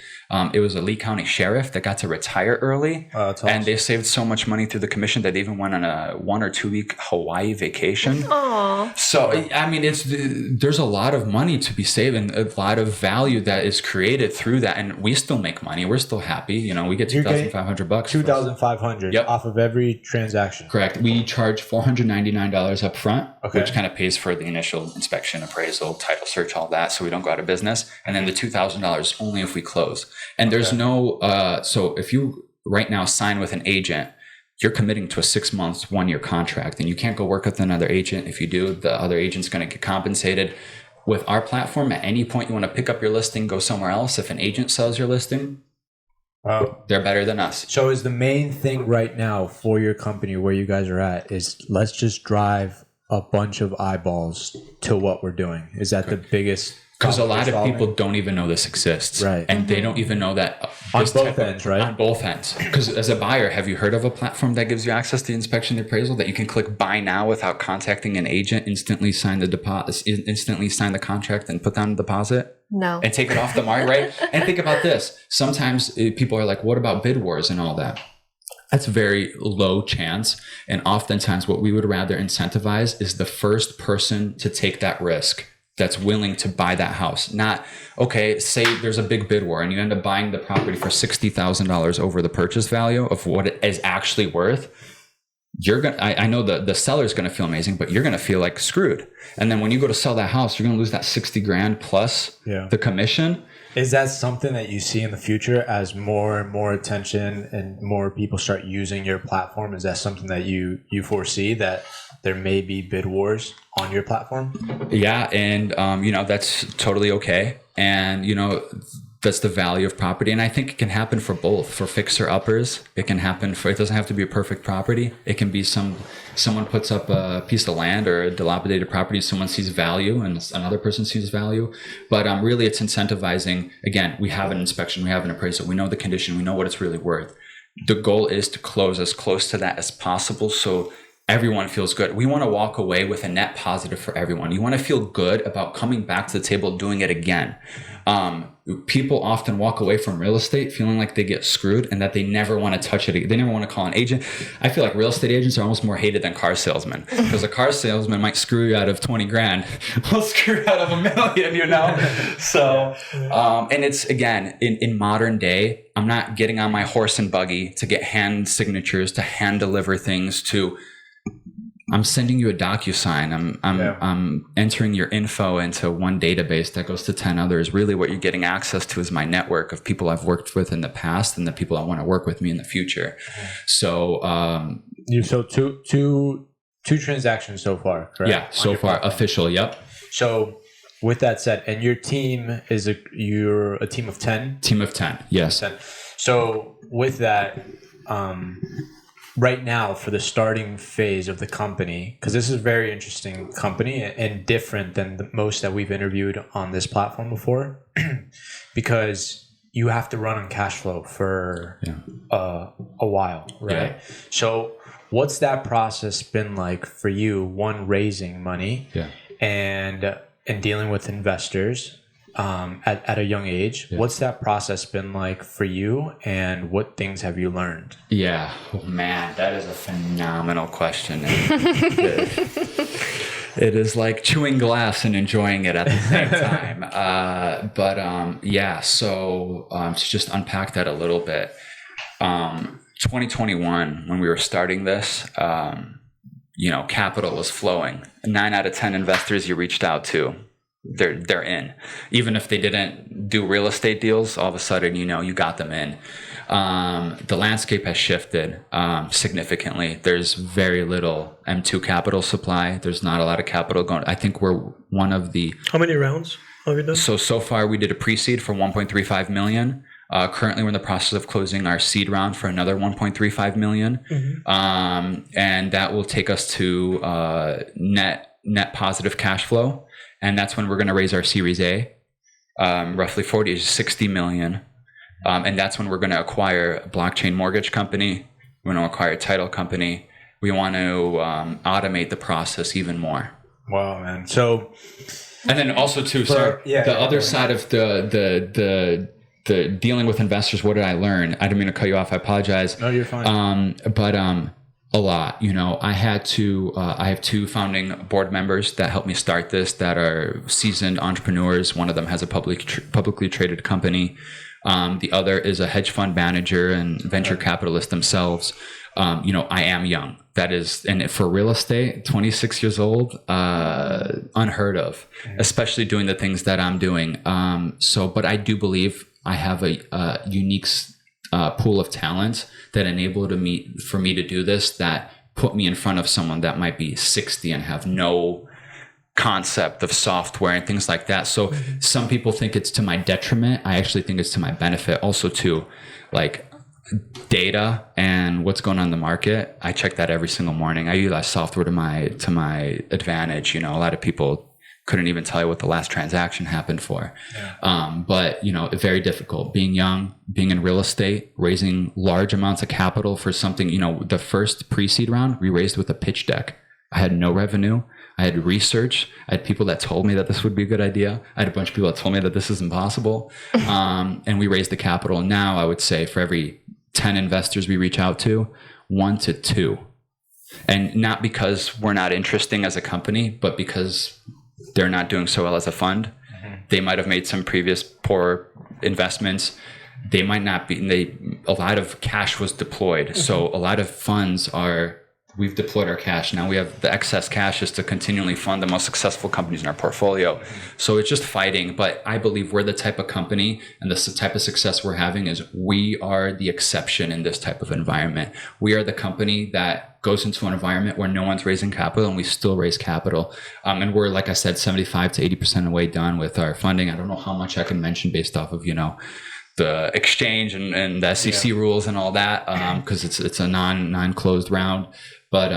it was a Lee County sheriff that got to retire early. That's awesome. And they saved so much money through the commission that they even went on a 1 or 2 week Hawaii vacation. Aww. So, I mean, there's a lot of money to be saved and a lot of value that is created through that. And we still make money. We're still happy. You know, we get $2,500. $2,500 off of every transaction. Correct. We charge $499 up front, Okay. which kind of pays for the initial inspection, appraisal, title search, all that. So we don't go out of business. And then the $2,000 only if we close. And there's no, so if you right now sign with an agent, you're committing to a 6 months, 1 year contract, and you can't go work with another agent. If you do, the other agent's going to get compensated. With our platform, at any point you want to pick up your listing, go somewhere else. If an agent sells your listing, they're better than us. So is the main thing right now for your company, where you guys are at, is let's just drive a bunch of eyeballs to what we're doing? Is that the biggest? Because a lot of people don't even know this exists. Right. And they don't even know that. On both ends, right? On both ends. Because as a buyer, have you heard of a platform that gives you access to the inspection and appraisal that you can click buy now without contacting an agent, instantly sign the deposit, instantly sign the contract and put down the deposit? No. And take it off the market, right? And think about this. Sometimes people are like, what about bid wars and all that? That's very low chance. And oftentimes what we would rather incentivize is the first person to take that risk that's willing to buy that house. Not, okay, say there's a big bid war and you end up buying the property for $60,000 over the purchase value of what it is actually worth. You're gonna, I know the seller's gonna feel amazing, but you're gonna feel like screwed. And then when you go to sell that house, you're gonna lose that 60 grand plus the commission. Is that something that you see in the future as more and more attention and more people start using your platform? Is that something that you foresee, that there may be bid wars on your platform? Yeah. And, that's totally okay. And, that's the value of property. And I think it can happen for both, for fixer uppers. It can happen it doesn't have to be a perfect property. It can be someone puts up a piece of land or a dilapidated property. Someone sees value and another person sees value, but really it's incentivizing. Again, we have an inspection, we have an appraisal. We know the condition, we know what it's really worth. The goal is to close as close to that as possible. So everyone feels good. We want to walk away with a net positive for everyone. You want to feel good about coming back to the table, doing it again. People often walk away from real estate feeling like they get screwed and that they never want to touch it. They never want to call an agent. I feel like real estate agents are almost more hated than car salesmen, because a car salesman might screw you out of 20 grand. We'll screw you out of $1 million, So, and it's, again, in modern day, I'm not getting on my horse and buggy to get hand signatures, to hand deliver things to, I'm sending you a DocuSign. I'm entering your info into one database that goes to 10 others. Really what you're getting access to is my network of people I've worked with in the past and the people I want to work with me in the future. So, two transactions so far, correct? Yeah, so far official. Yep. So with that said, and your team you're a team of 10? Team of 10. Yes. 10. So with that, right now, for the starting phase of the company, because this is a very interesting company and different than most that we've interviewed on this platform before, because you have to run on cash flow for a while, right? Yeah. So what's that process been like for you? One, raising money and dealing with investors at a young age. Yeah. What's that process been like for you, and what things have you learned? Yeah, oh, man, that is a phenomenal question. It is like chewing glass and enjoying it at the same time. So to just unpack that a little bit, 2021, when we were starting this, capital was flowing. 9 out of 10 investors you reached out to they're in. Even if they didn't do real estate deals, all of a sudden, you got them in. The landscape has shifted significantly. There's very little M2 capital supply. There's not a lot of capital going. I think we're one of the... How many rounds have you done? So far we did a pre-seed for 1.35 million. Currently we're in the process of closing our seed round for another 1.35 million. And that will take us to net positive cash flow. And that's when we're going to raise our Series A, roughly 40 to 60 million. And that's when we're going to acquire a blockchain mortgage company. We're going to acquire a title company. We want to automate the process even more. Wow, man. So, and then also too, the other side of the dealing with investors, what did I learn? I didn't mean to cut you off. I apologize. No, you're fine. But a lot, I had to, I have two founding board members that helped me start this that are seasoned entrepreneurs. One of them has a publicly traded company. The other is a hedge fund manager and venture capitalist themselves. I am young. That is, and for real estate, 26 years old, unheard of, especially doing the things that I'm doing. But I do believe I have a unique pool of talent that enabled for me to do this, that put me in front of someone that might be 60 and have no concept of software and things like that. So some people think it's to my detriment. I actually think it's to my benefit. Also too, like data and what's going on in the market. I check that every single morning. I utilize software to my advantage. A lot of people couldn't even tell you what the last transaction happened for. But very difficult being young, being in real estate, raising large amounts of capital for something. The first pre-seed round we raised with a pitch deck. I had no revenue. I had research. I had people that told me that this would be a good idea. I had a bunch of people that told me that this is impossible. And we raised the capital. Now I would say for every 10 investors we reach out to, 1 to 2. And not because we're not interesting as a company, but because they're not doing so well as a fund. They might have made some previous poor investments. They might not be. A lot of cash was deployed. So a lot of funds we've deployed our cash. Now we have the excess cash is to continually fund the most successful companies in our portfolio. So it's just fighting. But I believe we're the type of company, and the type of success we're having is we are the exception in this type of environment. We are the company that goes into an environment where no one's raising capital, and we still raise capital. And we're, like I said, 75 to 80% of the way done with our funding. I don't know how much I can mention based off of, the exchange and the SEC rules and all that, because it's a non-closed round. But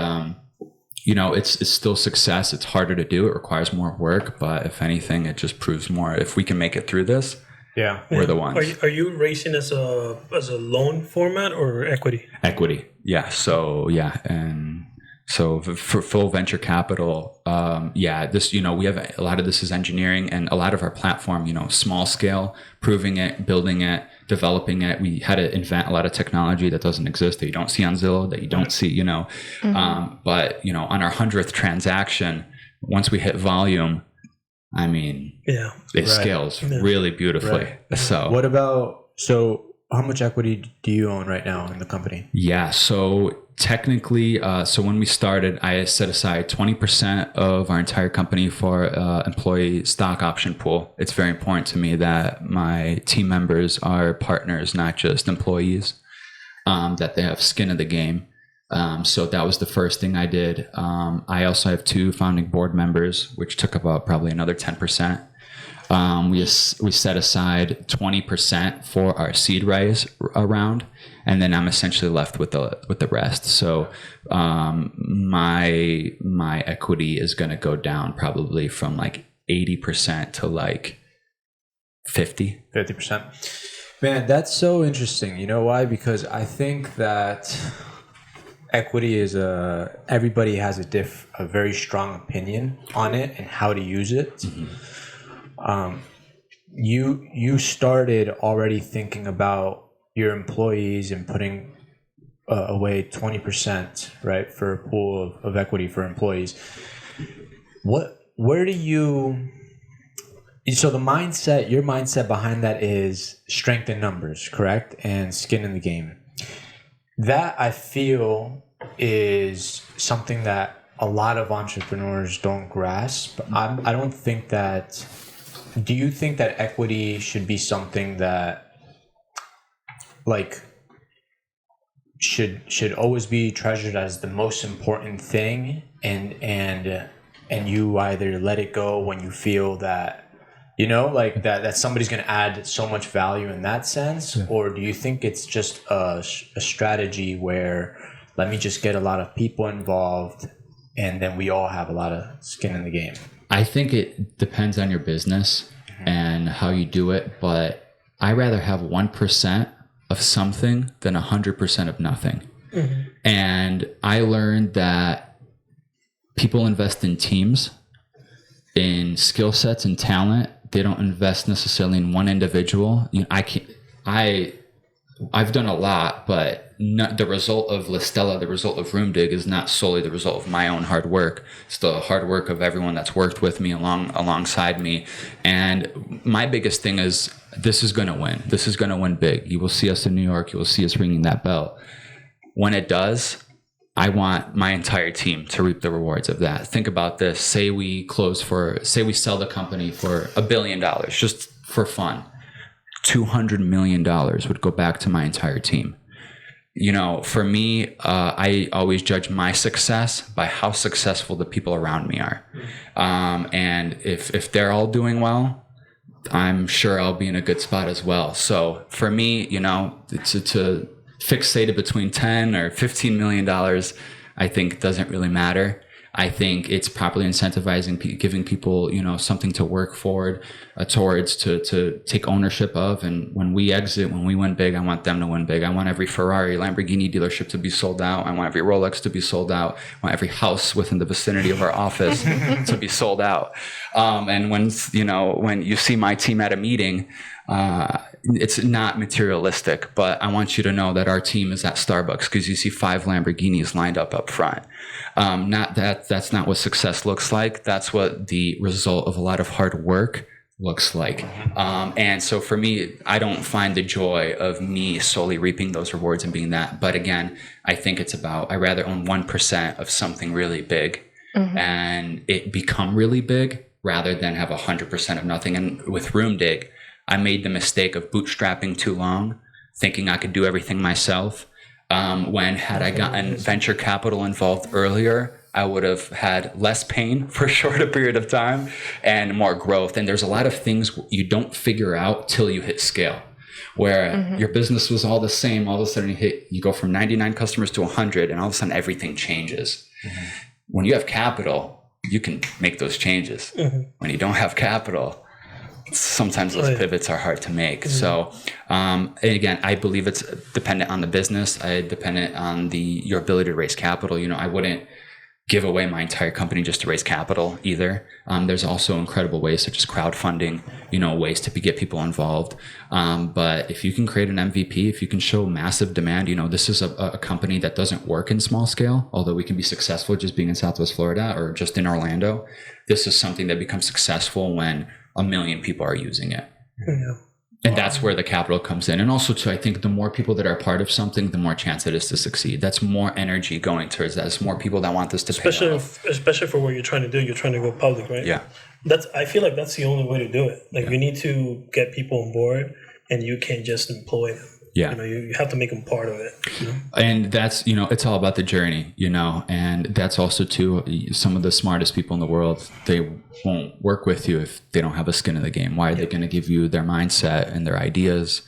it's still success. It's harder to do. It requires more work. But if anything, it just proves more. If we can make it through this, we're the ones. Are you raising as a loan format or equity? Equity, yeah. So and so for full venture capital, this we have a lot of this is engineering, and a lot of our platform, small scale, proving it, building it, developing it. We had to invent a lot of technology that doesn't exist, that you don't see on Zillow, that you don't see, but on our 100th transaction, once we hit volume, I mean, it scales really beautifully. Right. So how much equity do you own right now in the company? Yeah. So technically, so when we started, I set aside 20% of our entire company for employee stock option pool. It's very important to me that my team members are partners, not just employees, that they have skin in the game. So that was the first thing I did. I also have 2 founding board members, which took about probably another 10%. We set aside 20% for our seed raise round, and then I'm essentially left with the rest. So my equity is going to go down probably from like 80% to like 50%. Man, that's so interesting. You know why? Because I think that equity is everybody has a very strong opinion on it and how to use it. You started already thinking about your employees and putting away 20%, right, for a pool of equity for employees. So your mindset behind that is strength in numbers, correct? And skin in the game. That I feel is something that a lot of entrepreneurs don't grasp. I don't think that. Do you think that equity should be something that, like, should always be treasured as the most important thing, and you either let it go when you feel that, you know, like that somebody's going to add so much value in that sense, or do you think it's just a strategy where let me just get a lot of people involved and then we all have a lot of skin in the game? I think it depends on your business and how you do it, but I rather have 1% of something than 100% of nothing. Mm-hmm. And I learned that people invest in teams, in skill sets and talent. They don't invest necessarily in one individual. You know, I've done a lot, but the result of Listella, the result of Roomdig is not solely the result of my own hard work. It's the hard work of everyone that's worked with me alongside me. And my biggest thing is this is going to win. This is going to win big. You will see us in New York. You will see us ringing that bell. When it does, I want my entire team to reap the rewards of that. Think about this. Say we sell the company for $1 billion just for fun. $200 million would go back to my entire team. You know, for me, I always judge my success by how successful the people around me are. And if they're all doing well, I'm sure I'll be in a good spot as well. So for me, you know, to fixated between 10 or $15 million, I think doesn't really matter. I think it's properly incentivizing, giving people, you know, something to work forward towards, to take ownership of. And when we exit, when we win big, I want them to win big. I want every Ferrari, Lamborghini dealership to be sold out. I want every Rolex to be sold out. I want every house within the vicinity of our office to be sold out. And when you see my team at a meeting, it's not materialistic, but I want you to know that our team is at Starbucks because you see 5 Lamborghinis lined up front. That's not what success looks like. That's what the result of a lot of hard work looks like. And so for me, I don't find the joy of me solely reaping those rewards and being that. But again, I think it's I rather own 1% of something really big and it become really big rather than have 100% of nothing. And with Roomdig, I made the mistake of bootstrapping too long, thinking I could do everything myself. When had I gotten venture capital involved earlier, I would have had less pain for a shorter period of time and more growth. And there's a lot of things you don't figure out till you hit scale, where your business was all the same. All of a sudden you go from 99 customers to 100 and all of a sudden everything changes. When you have capital, you can make those changes. When you don't have capital, sometimes those pivots are hard to make. So, again, I believe it's dependent on the business. Dependent on your ability to raise capital. You know, I wouldn't give away my entire company just to raise capital either. There's also incredible ways such as crowdfunding, you know, ways to get people involved. But if you can create an MVP, if you can show massive demand, you know, this is a company that doesn't work in small scale, although we can be successful just being in Southwest Florida or just in Orlando. This is something that becomes successful when 1 million people are using it. Yeah. And that's where the capital comes in. And also too, I think the more people that are part of something, the more chance it is to succeed. That's more energy going towards that. It's more people that want this to pay off. Especially for what you're trying to do. You're trying to go public, right? Yeah. I feel like that's the only way to do it. Like you need to get people on board and you can't just employ them. Yeah. You know, you have to make them part of it. You know? And that's, you know, it's all about the journey, you know, and that's also too, some of the smartest people in the world, they won't work with you if they don't have a skin in the game. Why are they going to give you their mindset and their ideas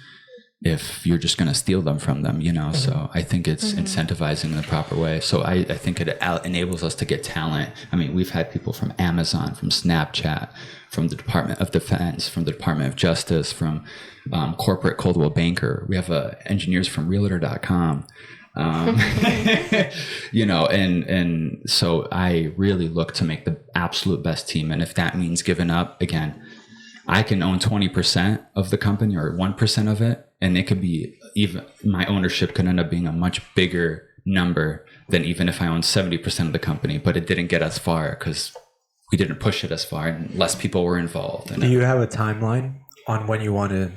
if you're just going to steal them from them, you know? So I think it's incentivizing in the proper way. So I think it enables us to get talent. I mean, we've had people from Amazon, from Snapchat, from the Department of Defense, from the Department of Justice, from corporate Coldwell Banker. We have engineers from realtor.com. You know, and so I really look to make the absolute best team. And if that means giving up, again, I can own 20% of the company or 1% of it. And it could be even my ownership could end up being a much bigger number than even if I owned 70% of the company, but it didn't get as far because we didn't push it as far and less people were involved. Do you have a timeline on when you want to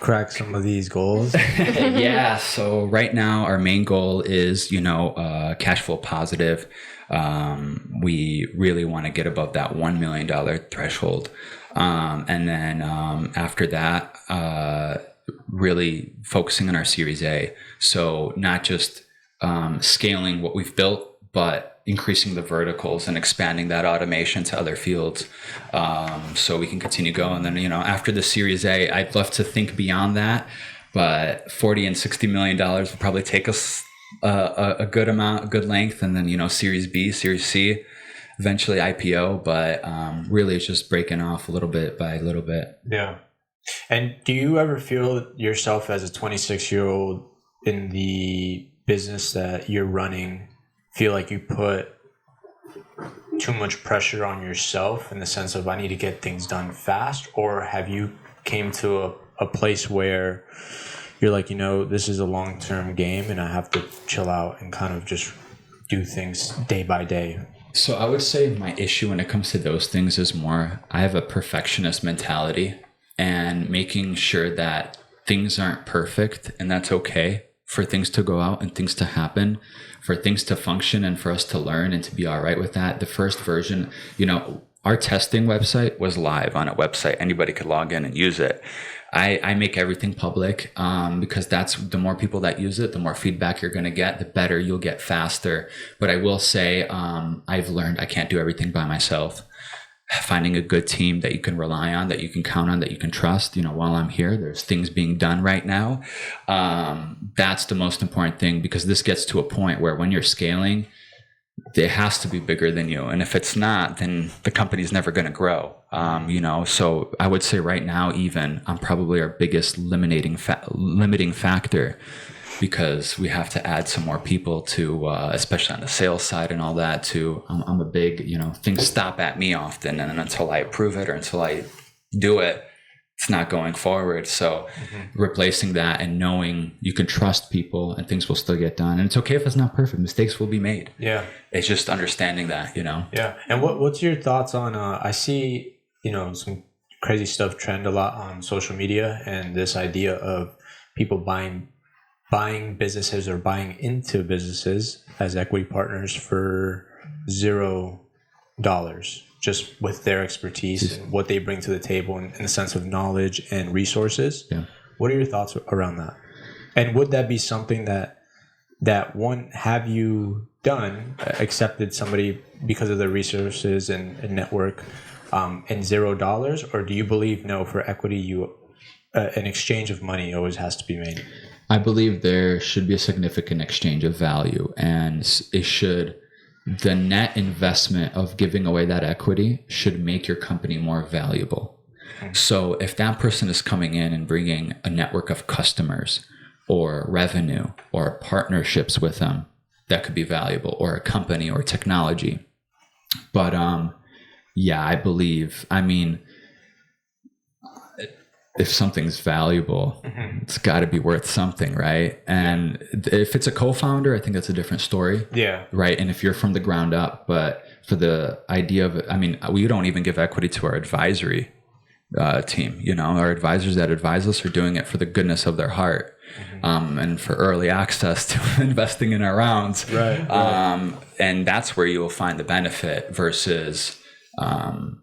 crack some of these goals? Yeah. So right now our main goal is, cash flow positive. We really want to get above that $1 million threshold. And then after that, really focusing on our Series A. So not just scaling what we've built, but increasing the verticals and expanding that automation to other fields, so we can continue going. And then, after the Series A, I'd love to think beyond that, but $40 and $60 million will probably take us a good amount, a good length. And then, Series B, Series C, eventually IPO. But really, it's just breaking off a little bit by little bit. Yeah. And do you ever feel yourself as a 26-year-old in the business that you're running, feel like you put too much pressure on yourself in the sense of, I need to get things done fast? Or have you came to a place where you're like, this is a long-term game and I have to chill out and kind of just do things day by day? So I would say my issue when it comes to those things is more, I have a perfectionist mentality, and making sure that things aren't perfect, and that's okay for things to go out and things to happen, for things to function and for us to learn and to be all right with that. The first version, our testing website was live on a website. Anybody could log in and use it. I make everything public because that's the more people that use it, the more feedback you're going to get, the better you'll get faster. But I will say I've learned I can't do everything by myself. Finding a good team that you can rely on, that you can count on, that you can trust. While I'm here, there's things being done right now. That's the most important thing, because this gets to a point where when you're scaling, it has to be bigger than you. And if it's not, then the company's never going to grow. So I would say right now, even I'm probably our biggest limiting factor, because we have to add some more people to, especially on the sales side and all that. I'm a big, things stop at me often, and until I approve it or until I do it, it's not going forward. So replacing that and knowing you can trust people and things will still get done. And it's okay if it's not perfect. Mistakes will be made. Yeah. It's just understanding that, Yeah. And what's your thoughts on, I see, some crazy stuff trend a lot on social media, and this idea of people buying businesses or buying into businesses as equity partners for $0, just with their expertise and what they bring to the table in the sense of knowledge and resources. Yeah. What are your thoughts around that? And would that be something that one, have you done, accepted somebody because of their resources and network, and $0? Or do you believe, no, for equity, an exchange of money always has to be made? I believe there should be a significant exchange of value, and the net investment of giving away that equity should make your company more valuable. So if that person is coming in and bringing a network of customers or revenue or partnerships with them, that could be valuable, or a company or technology. But I believe, if something's valuable, it's got to be worth something, right? And if it's a co-founder, I think that's a different story. Yeah. Right. And if you're from the ground up, but for the idea of, we don't even give equity to our advisory team. Our advisors that advise us are doing it for the goodness of their heart, and for early access to investing in our rounds. Right. And that's where you will find the benefit versus, I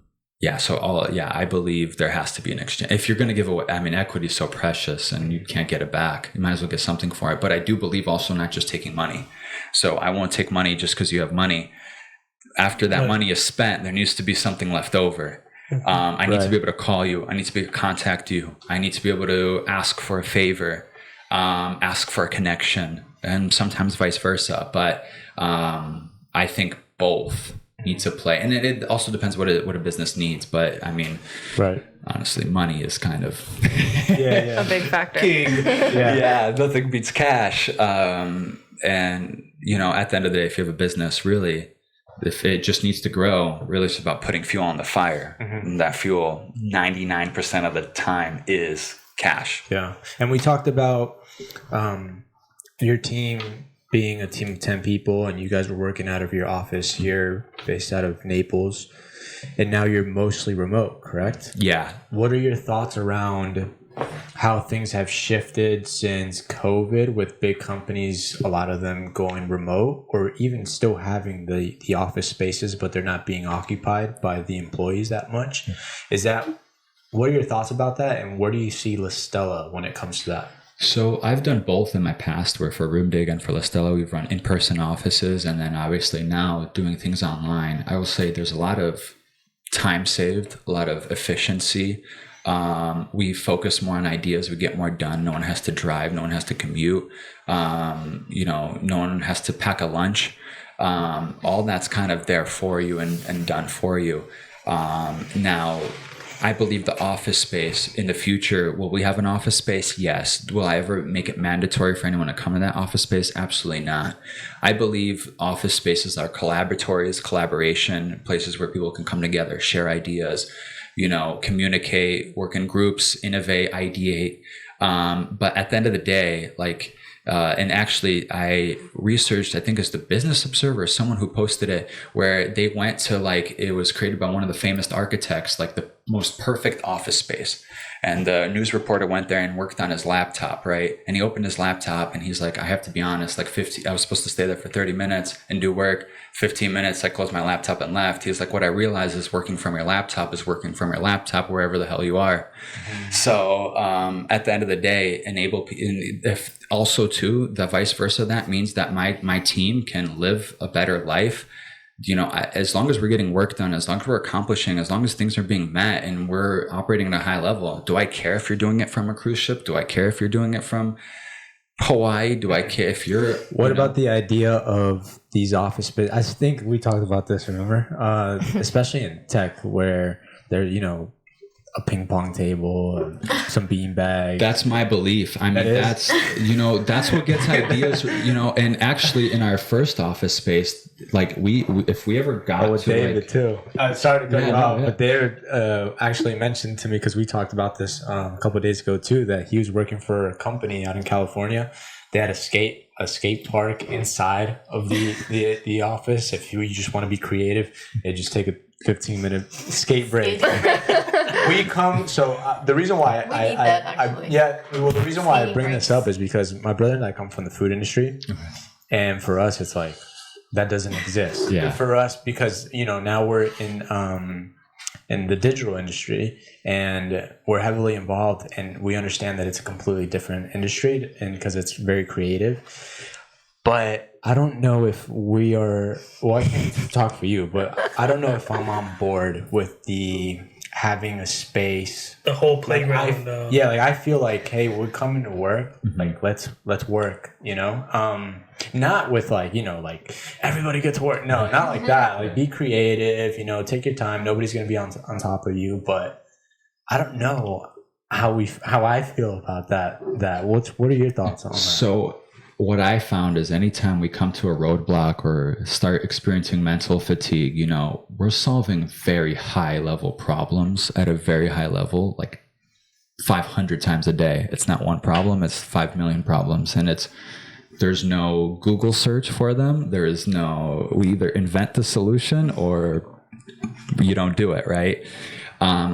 believe there has to be an exchange. If you're going to give away, equity is so precious and you can't get it back. You might as well get something for it. But I do believe also not just taking money. So I won't take money just because you have money. After that money is spent, there needs to be something left over. I need to be able to call you. I need to be able to contact you. I need to be able to ask for a favor, ask for a connection, and sometimes vice versa. But I think both need to play, and it also depends what a business needs. But honestly, money is kind of a big factor. King. Nothing beats cash. And at the end of the day, if you have a business, really, if it just needs to grow, really it's about putting fuel on the fire. And that fuel 99% of the time is cash. Yeah. And we talked about your team being a team of 10 people, and you guys were working out of your office here based out of Naples, and now you're mostly remote, correct? Yeah. What are your thoughts around how things have shifted since COVID, with big companies, a lot of them going remote, or even still having the office spaces, but they're not being occupied by the employees that much. What are your thoughts about that, and where do you see Listella when it comes to that? So I've done both in my past, where for Roomdig and for Listella, we've run in-person offices, and then obviously now doing things online. I will say there's a lot of time saved, a lot of efficiency. We focus more on ideas. We get more done. No one has to drive. No one has to commute. No one has to pack a lunch. All that's kind of there for you and done for you. Now, I believe the office space in the future, will we have an office space? Yes. Will I ever make it mandatory for anyone to come to that office space? Absolutely not. I believe office spaces are collaboratories, collaboration, places where people can come together, share ideas, communicate, work in groups, innovate, ideate. But at the end of the day, and actually I researched, I think it's the Business Observer, someone who posted it, where they went to it was created by one of the famous architects, the most perfect office space. And the news reporter went there and worked on his laptop, right? And he opened his laptop and he's like, I have to be honest, I was supposed to stay there for 30 minutes and do work. 15 minutes, I closed my laptop and left. He's like, what I realized is working from your laptop is working from your laptop wherever the hell you are. Mm-hmm. So at the end of the day, if also too, the vice versa, that means that my team can live a better life. As long as we're getting work done, as long as we're accomplishing, as long as things are being met and we're operating at a high level, do I care if you're doing it from a cruise ship? Do I care if you're doing it from Hawaii? Do I care if you're... What about the idea of these office spaces? I think we talked about this, remember? Especially in tech, where there, a ping pong table, and some bean bags. That's my belief. I mean, that's what gets ideas, and actually in our first office space, if we ever got with to David too. Sorry to cut you off, but David actually mentioned to me, because we talked about this a couple of days ago too, that he was working for a company out in California. They had a skate park inside of the office. If you just want to be creative, they just take a 15-minute skate break. We come. So the reason why the reason why I bring this up is because my brother and I come from the food industry, and for us, it's like that doesn't exist. Yeah. For us, because now we're in the digital industry, and we're heavily involved, and we understand that it's a completely different industry, and because it's very creative. But I don't know if we are. Well, I can't talk for you, but I don't know if I'm on board with having a space, the whole playground. I feel like, hey, we're coming to work. Let's work. Not with everybody get to work. No, not like that. Be creative. Take your time. Nobody's gonna be on top of you. But I don't know how I feel about that. What are your thoughts on that? So what I found is anytime we come to a roadblock or start experiencing mental fatigue, we're solving very high level problems at a very high level, 500 times a day. It's not one problem, it's 5 million problems. And there's no Google search for them. We either invent the solution or you don't do it, right?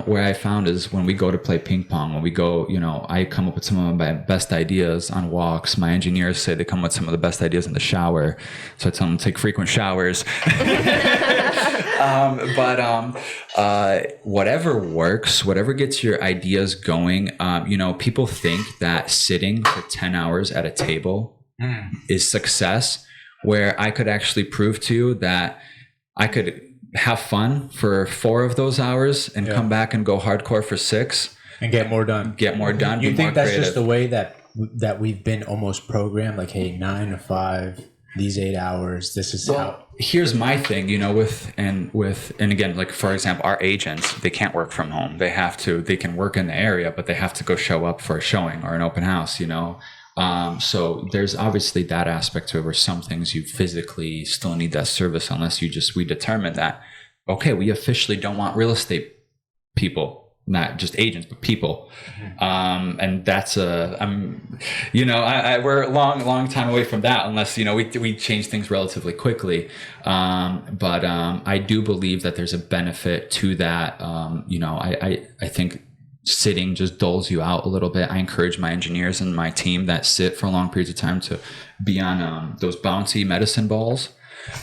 Where I found is when we go to play ping pong, when we go, I come up with some of my best ideas on walks. My engineers say they come with some of the best ideas in the shower. So I tell them to take frequent showers. Whatever works, whatever gets your ideas going. People think that sitting for 10 hours at a table is success, where I could actually prove to you that I could have fun for 4 of those hours and come back and go hardcore for 6 and get more done. You think that's creative. Just the way that we've been almost programmed? Like, hey, 9 to 5, these 8 hours. This is how. Here's my thing, and again, for example, our agents, they can't work from home. They can work in the area, but they have to go show up for a showing or an open house. So there's obviously that aspect to it, where some things you physically still need that service, unless we determine that, okay, we officially don't want real estate people, not just agents, but people. And that's we're a long time away from that, unless, we change things relatively quickly. But I do believe that there's a benefit to that. I think sitting just dulls you out a little bit. I encourage my engineers and my team that sit for long periods of time to be on those bouncy medicine balls.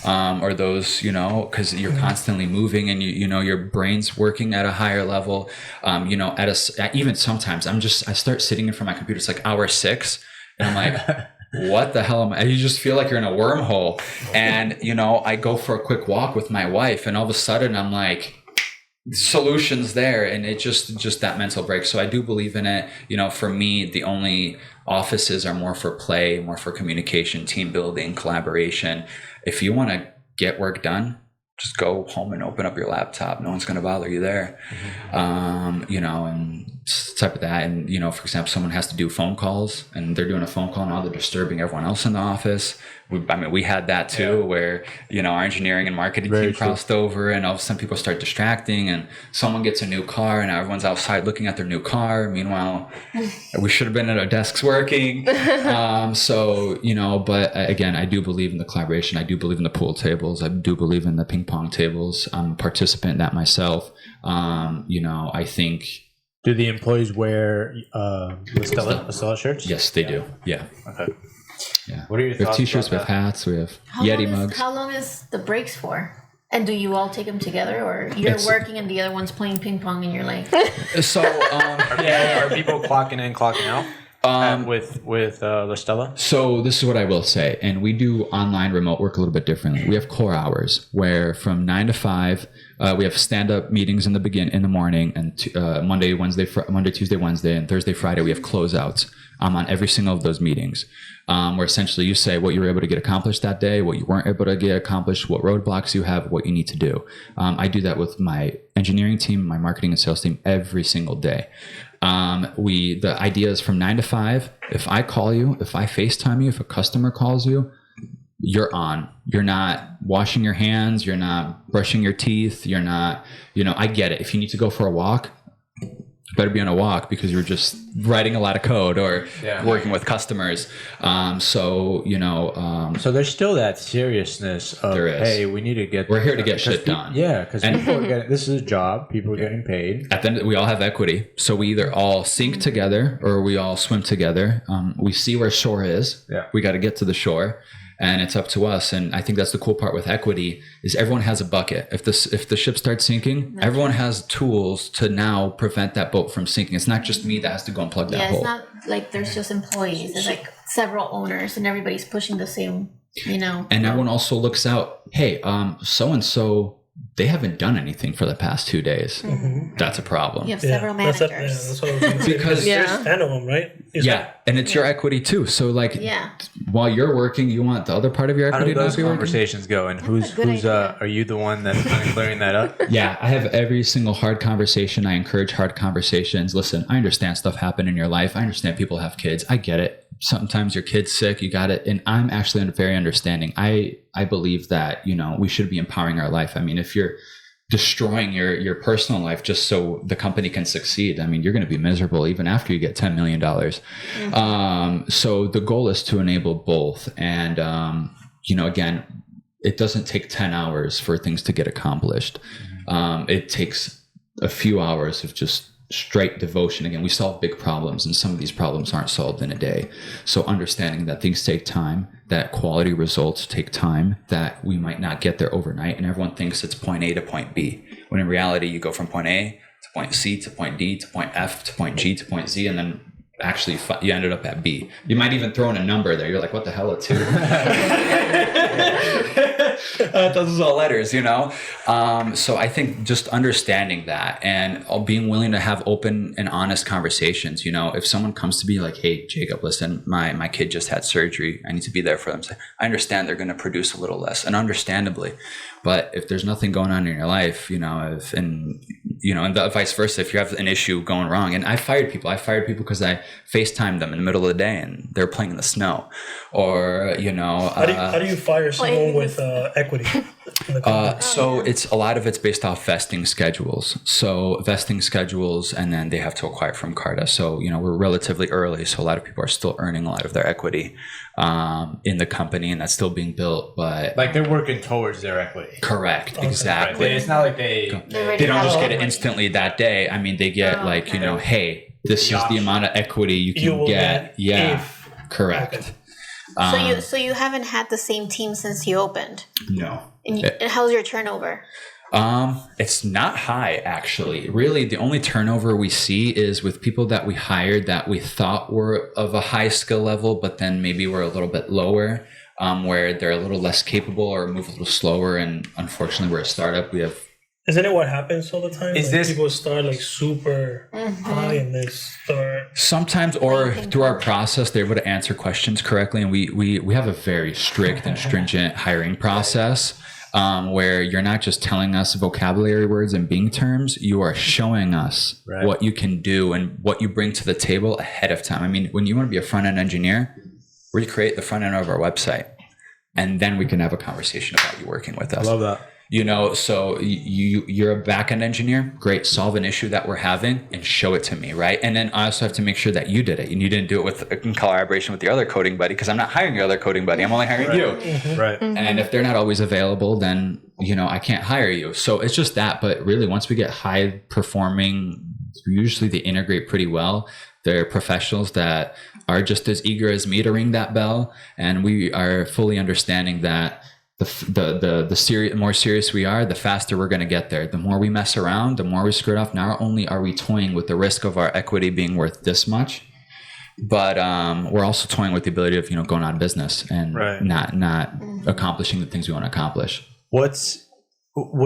Or those, because you're constantly moving and your brain's working at a higher level. Even sometimes I start sitting in front of my computer. It's like hour 6 and I'm like, what the hell am I? You just feel like you're in a wormhole. And, I go for a quick walk with my wife and all of a sudden I'm like, solutions there. And it just that mental break. So I do believe in it. For me, the only offices are more for play, more for communication, team building, collaboration. If you want to get work done, just go home and open up your laptop. No one's going to bother you there. And type of that. And, for example, someone has to do phone calls and they're doing a phone call now, they're disturbing everyone else in the office. We had that too, where, our engineering and marketing team crossed over and all of a sudden people start distracting and someone gets a new car and everyone's outside looking at their new car. Meanwhile, we should have been at our desks working. But again, I do believe in the collaboration. I do believe in the pool tables. I do believe in the ping pong tables. I'm a participant in that myself. I think. Do the employees wear Listella shirts? Yes, they do. Yeah. Okay. Yeah. What are your thoughts? We have t-shirts, we have hats, we have Yeti mugs. How long is the breaks for? And do you all take them together, or you're working and the other one's playing ping pong, and you're like? So, are people clocking in, clocking out with Listella? So this is what I will say, and we do online remote work a little bit differently. We have core hours where from 9 to 5. We have stand-up meetings in the morning, and Monday, Tuesday, Wednesday, and Thursday, Friday, we have closeouts. I'm on every single of those meetings, where essentially you say what you were able to get accomplished that day, what you weren't able to get accomplished, what roadblocks you have, what you need to do. I do that with my engineering team, my marketing and sales team every single day. The idea is from 9 to 5. If I call you, if I FaceTime you, if a customer calls you, you're on. You're not washing your hands. You're not brushing your teeth. You're not, I get it. If you need to go for a walk, you better be on a walk because you're just writing a lot of code or working with customers. So there's still that seriousness of, hey, we need to get. We're here to get shit done. Because people are getting. This is a job. People are getting paid. At the end, we all have equity, so we either all sink together or we all swim together. We see where shore is. Yeah. We got to get to the shore. And it's up to us. And I think that's the cool part with equity is everyone has a bucket. If the ship starts sinking, everyone has tools to now prevent that boat from sinking. It's not just me that has to go and plug that hole. Yeah, it's not like there's just employees. There's like several owners and everybody's pushing the same, And everyone also looks out, hey, so-and-so, they haven't done anything for the past 2 days. Mm-hmm. That's a problem. You have several managers. That's what I was going to say. Because there's 10 of them, right? And it's your equity too. So while you're working, you want the other part of your equity to be working? How do those conversations go? And who's are you the one that's kind of clearing that up? Yeah, I have every single hard conversation. I encourage hard conversations. Listen, I understand stuff happen in your life. I understand people have kids. I get it. Sometimes your kid's sick, you got it. And I'm actually very understanding. I believe that, we should be empowering our life. I mean, if you're destroying your personal life just so the company can succeed, I mean, you're going to be miserable even after you get $10 million. Mm-hmm. So the goal is to enable both. And, again, it doesn't take 10 hours for things to get accomplished. It takes a few hours of just straight devotion. Again, we solve big problems, and some of these problems aren't solved in a day. So understanding that things take time, that quality results take time, that we might not get there overnight, and everyone thinks it's point A to point B, when in reality you go from point A to point C to point D to point F to point G to point Z, and then actually you ended up at B. You might even throw in a number there. You're like, what the hell, a 2? Those is all letters, So I think just understanding that and being willing to have open and honest conversations. If someone comes to me like, hey, Jacob, listen, my kid just had surgery. I need to be there for them. So I understand they're going to produce a little less, and understandably. But if there's nothing going on in your life, and the vice versa, if you have an issue going wrong, and I fired people because I FaceTimed them in the middle of the day and they're playing in the snow, or how do you fire someone with equity in the company? So it's a lot of it's based off vesting schedules. So vesting schedules, and then they have to acquire from Carta. So we're relatively early, so a lot of people are still earning a lot of their equity in the company, and that's still being built. But like they're working towards their equity. Correct, exactly. Right. It's not like they don't just get it instantly that day. I mean, they get hey, this is the amount of equity you can get. Yeah, correct. Okay. So you haven't had the same team since you opened? No. And how's your turnover? It's not high, actually. Really, the only turnover we see is with people that we hired that we thought were of a high skill level, but then maybe we're a little bit lower, where they're a little less capable or move a little slower. And unfortunately, we're a startup. We have. Isn't it what happens all the time? Is this people start like super high and they start sometimes, or through our process, they're able to answer questions correctly, and we have a very strict and stringent hiring process. Where you're not just telling us vocabulary words and Bing terms, you are showing us what you can do and what you bring to the table ahead of time. I mean, when you want to be a front-end engineer, recreate the front end of our website, and then we can have a conversation about you working with us. I love that. So you're a back-end engineer, great, solve an issue that we're having and show it to me, right? And then I also have to make sure that you did it and you didn't do it in collaboration with your other coding buddy, because I'm not hiring your other coding buddy, I'm only hiring you. Right. And if they're not always available, then I can't hire you. So it's just that. But really, once we get high performing, usually they integrate pretty well. They're professionals that are just as eager as me to ring that bell, and we are fully understanding that the more serious we are, the faster we're going to get there. The more we mess around, the more we screw it off. Not only are we toying with the risk of our equity being worth this much, but we're also toying with the ability of going out of business and not accomplishing the things we want to accomplish. What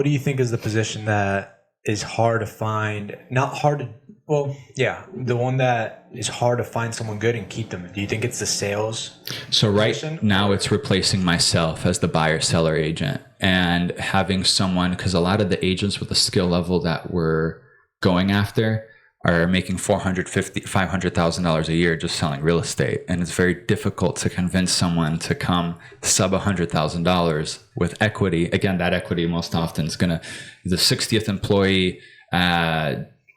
do you think is the position that is hard to find? Not hard to. Well, yeah, the one that is hard to find someone good and keep them. Do you think it's the sales? So right now it's replacing myself as the buyer-seller agent and having someone, because a lot of the agents with the skill level that we're going after are making $500,000 a year just selling real estate. And it's very difficult to convince someone to come sub $100,000 with equity. Again, that equity most often is the 60th employee,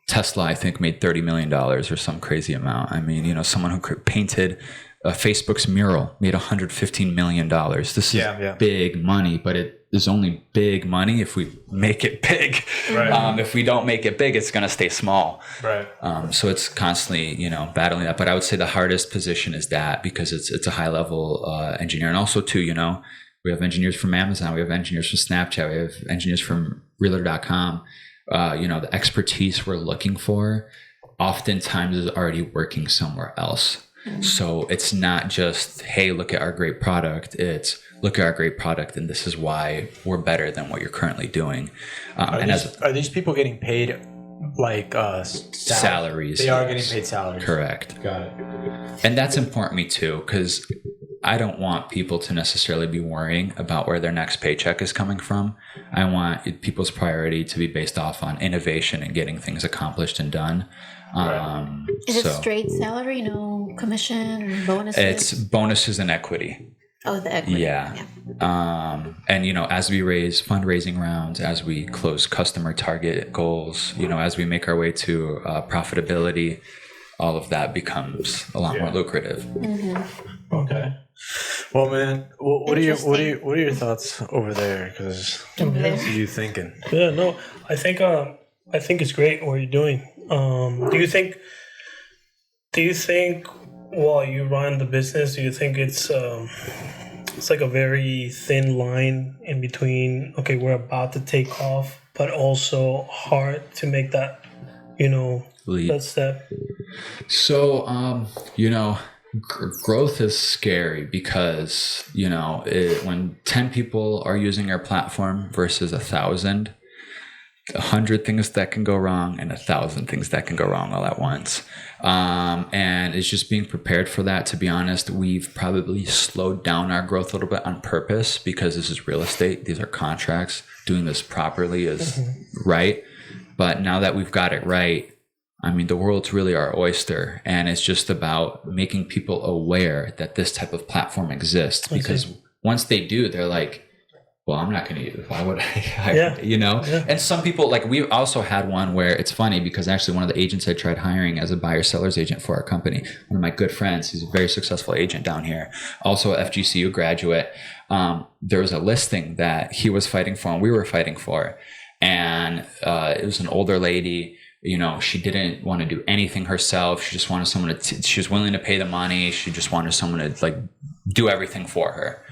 Tesla, I think, made $30 million or some crazy amount. I mean, someone who painted Facebook's mural made $115 million. This is big money, but it is only big money if we make it big. Right. If we don't make it big, it's going to stay small. Right. So it's constantly, battling that. But I would say the hardest position is that, because it's a high level engineer. And also too, we have engineers from Amazon, we have engineers from Snapchat, we have engineers from realtor.com. The expertise we're looking for oftentimes is already working somewhere else. So it's not just, hey, look at our great product. It's look at our great product, and this is why we're better than what you're currently doing. Are these people getting paid like salaries? They are getting paid salaries. Correct. Got it. And that's important to me too, because I don't want people to necessarily be worrying about where their next paycheck is coming from. I want people's priority to be based off on innovation and getting things accomplished and done. Is it straight salary, no commission or bonuses? It's bonuses and equity. Oh, the equity. Yeah. And, as we raise fundraising rounds, as we close customer target goals, as we make our way to profitability, all of that becomes a lot more lucrative. Okay. Well, man, what are your thoughts over there? Because what are you thinking? Yeah, no, I think it's great what you're doing. Do you think while you run the business, do you think it's like a very thin line in between, okay, we're about to take off, but also hard to make that, leap. That step? So, growth is scary because, when 10 people are using our platform versus 1,000, 100 things that can go wrong and 1,000 things that can go wrong all at once. And it's just being prepared for that. To be honest, we've probably slowed down our growth a little bit on purpose, because this is real estate. These are contracts. Doing this properly is right. But now that we've got it right, I mean, the world's really our oyster, and it's just about making people aware that this type of platform exists, because once they do, they're like, well, I'm not going to use it. Why would I you know? Yeah. And some people, like, we also had one where it's funny because actually one of the agents I tried hiring as a buyer seller's agent for our company, one of my good friends, he's a very successful agent down here, also a FGCU graduate. There was a listing that he was fighting for and we were fighting for. And it was an older lady. You know, she didn't want to do anything herself. She just wanted someone to, she was willing to pay the money. She just wanted someone to like do everything for her.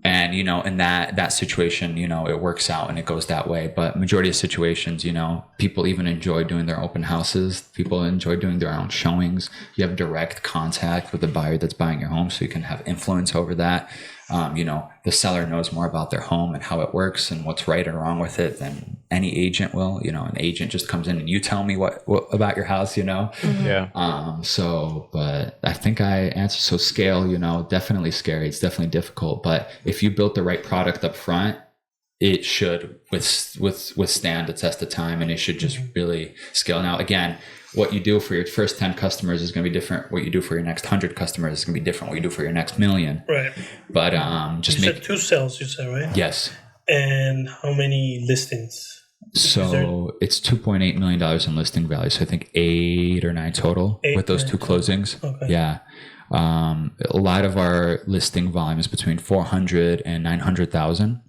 And, you know, in that situation, you know, it works out and it goes that way. But majority of situations, you know, people even enjoy doing their open houses. People enjoy doing their own showings. You have direct contact with the buyer that's buying your home, so you can have influence over that. You know, the seller knows more about their home and how it works and what's right and wrong with it than any agent will. You know, an agent just comes in and you tell me what about your house, you know? Mm-hmm. Yeah. So, but I think I answered. So scale, you know, definitely scary. It's definitely difficult, but if you built the right product up front, it should withstand the test of time, and it should just really scale. Now, again, what you do for your first 10 customers is going to be different. What you do for your next 100 customers is going to be different. What you do for your next million. Right. But just you make said 2 sales, you said, right? Yes. And how many listings? So it's $2.8 million in listing value. So I think 8 or 9 total with those 2 closings. Okay. Yeah. A lot of our listing volume is between 400 and 900,000.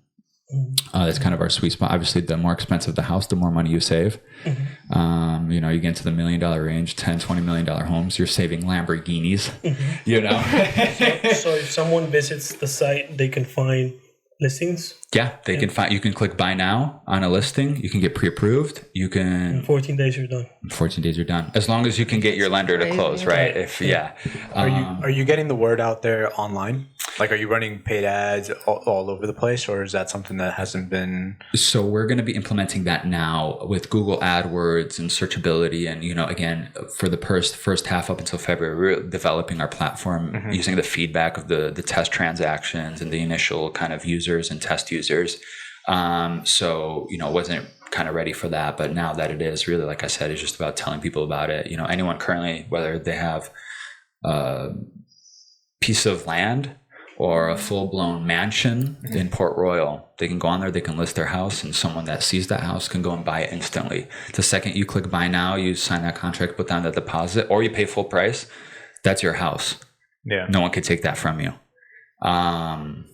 That's kind of our sweet spot. Obviously, the more expensive the house, the more money you save. Mm-hmm. You know, you get into the $1 million range, $10-20 million homes, you're saving Lamborghinis. Mm-hmm. You know. So if someone visits the site, they can find listings. Yeah, they can find. You can click buy now on a listing. You can get pre-approved. You can. In 14 days, you're done. In 14 days, you're done. As long as you can get your lender to close, right? If Are you getting the word out there online? Like, are you running paid ads all over the place, or is that something that hasn't been? So we're going to be implementing that now with Google AdWords and searchability. And, you know, again, for the first half up until February, we're developing our platform using the feedback of the test transactions and the initial kind of users and test users. So, you know, wasn't kind of ready for that. But now that it is, really, like I said, it's just about telling people about it. You know, anyone currently, whether they have a piece of land or a full-blown mansion in Port Royal, they can go on there, they can list their house, and someone that sees that house can go and buy it instantly. The second you click buy now, you sign that contract, put down the deposit, or you pay full price, that's your house. Yeah. No one can take that from you.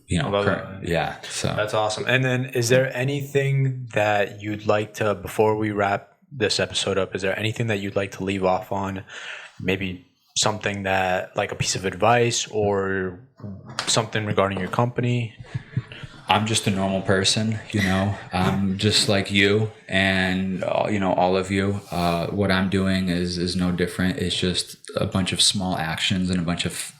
You know, yeah. So that's awesome. And then is there anything that you'd like to, before we wrap this episode up, is there anything that you'd like to leave off on? Maybe something that, like a piece of advice or something regarding your company? I'm just a normal person, you know. I'm just like you and, you know, all of you. What I'm doing is no different. It's just a bunch of small actions and a bunch of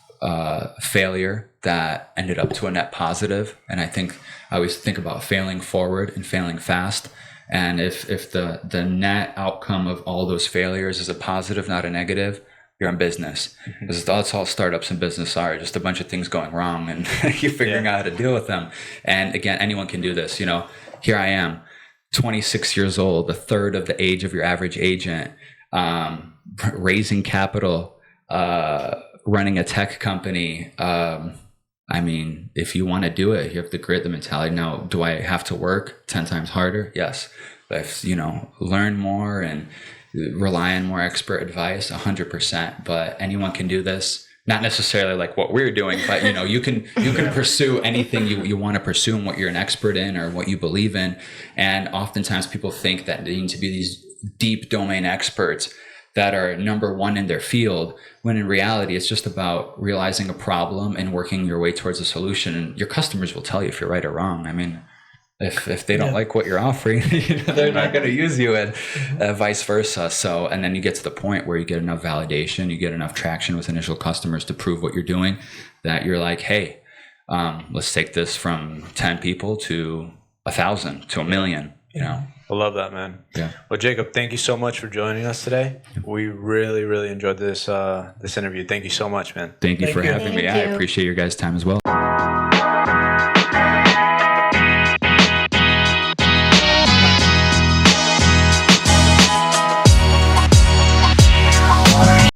failure that ended up to a net positive. And I think I always think about failing forward and failing fast. And if the net outcome of all those failures is a positive, not a negative, you're in business. Because that's all startups and business are, just a bunch of things going wrong and you're figuring out how to deal with them. And again, anyone can do this. You know, here I am, 26 years old, a third of the age of your average agent, raising capital, running a tech company. I mean, if you want to do it, you have the grit, the mentality. Now, do I have to work 10 times harder? Yes. But if, you know, learn more and rely on more expert advice, 100%. But anyone can do this. Not necessarily like what we're doing, but, you know, you can pursue anything you want to pursue and what you're an expert in or what you believe in. And oftentimes people think that they need to be these deep domain experts that are number one in their field, when in reality, it's just about realizing a problem and working your way towards a solution. And your customers will tell you if you're right or wrong. I mean, if they don't like what you're offering, you know, they're not going to use you, and vice versa. So, and then you get to the point where you get enough validation, you get enough traction with initial customers to prove what you're doing, that you're like, hey, let's take this from 10 people to 1,000 to 1,000,000, you know. I love that, man. Yeah. Well, Jacob, thank you so much for joining us today. We really, really enjoyed this interview. Thank you so much, man. Thank you for having me. I appreciate your guys' time as well.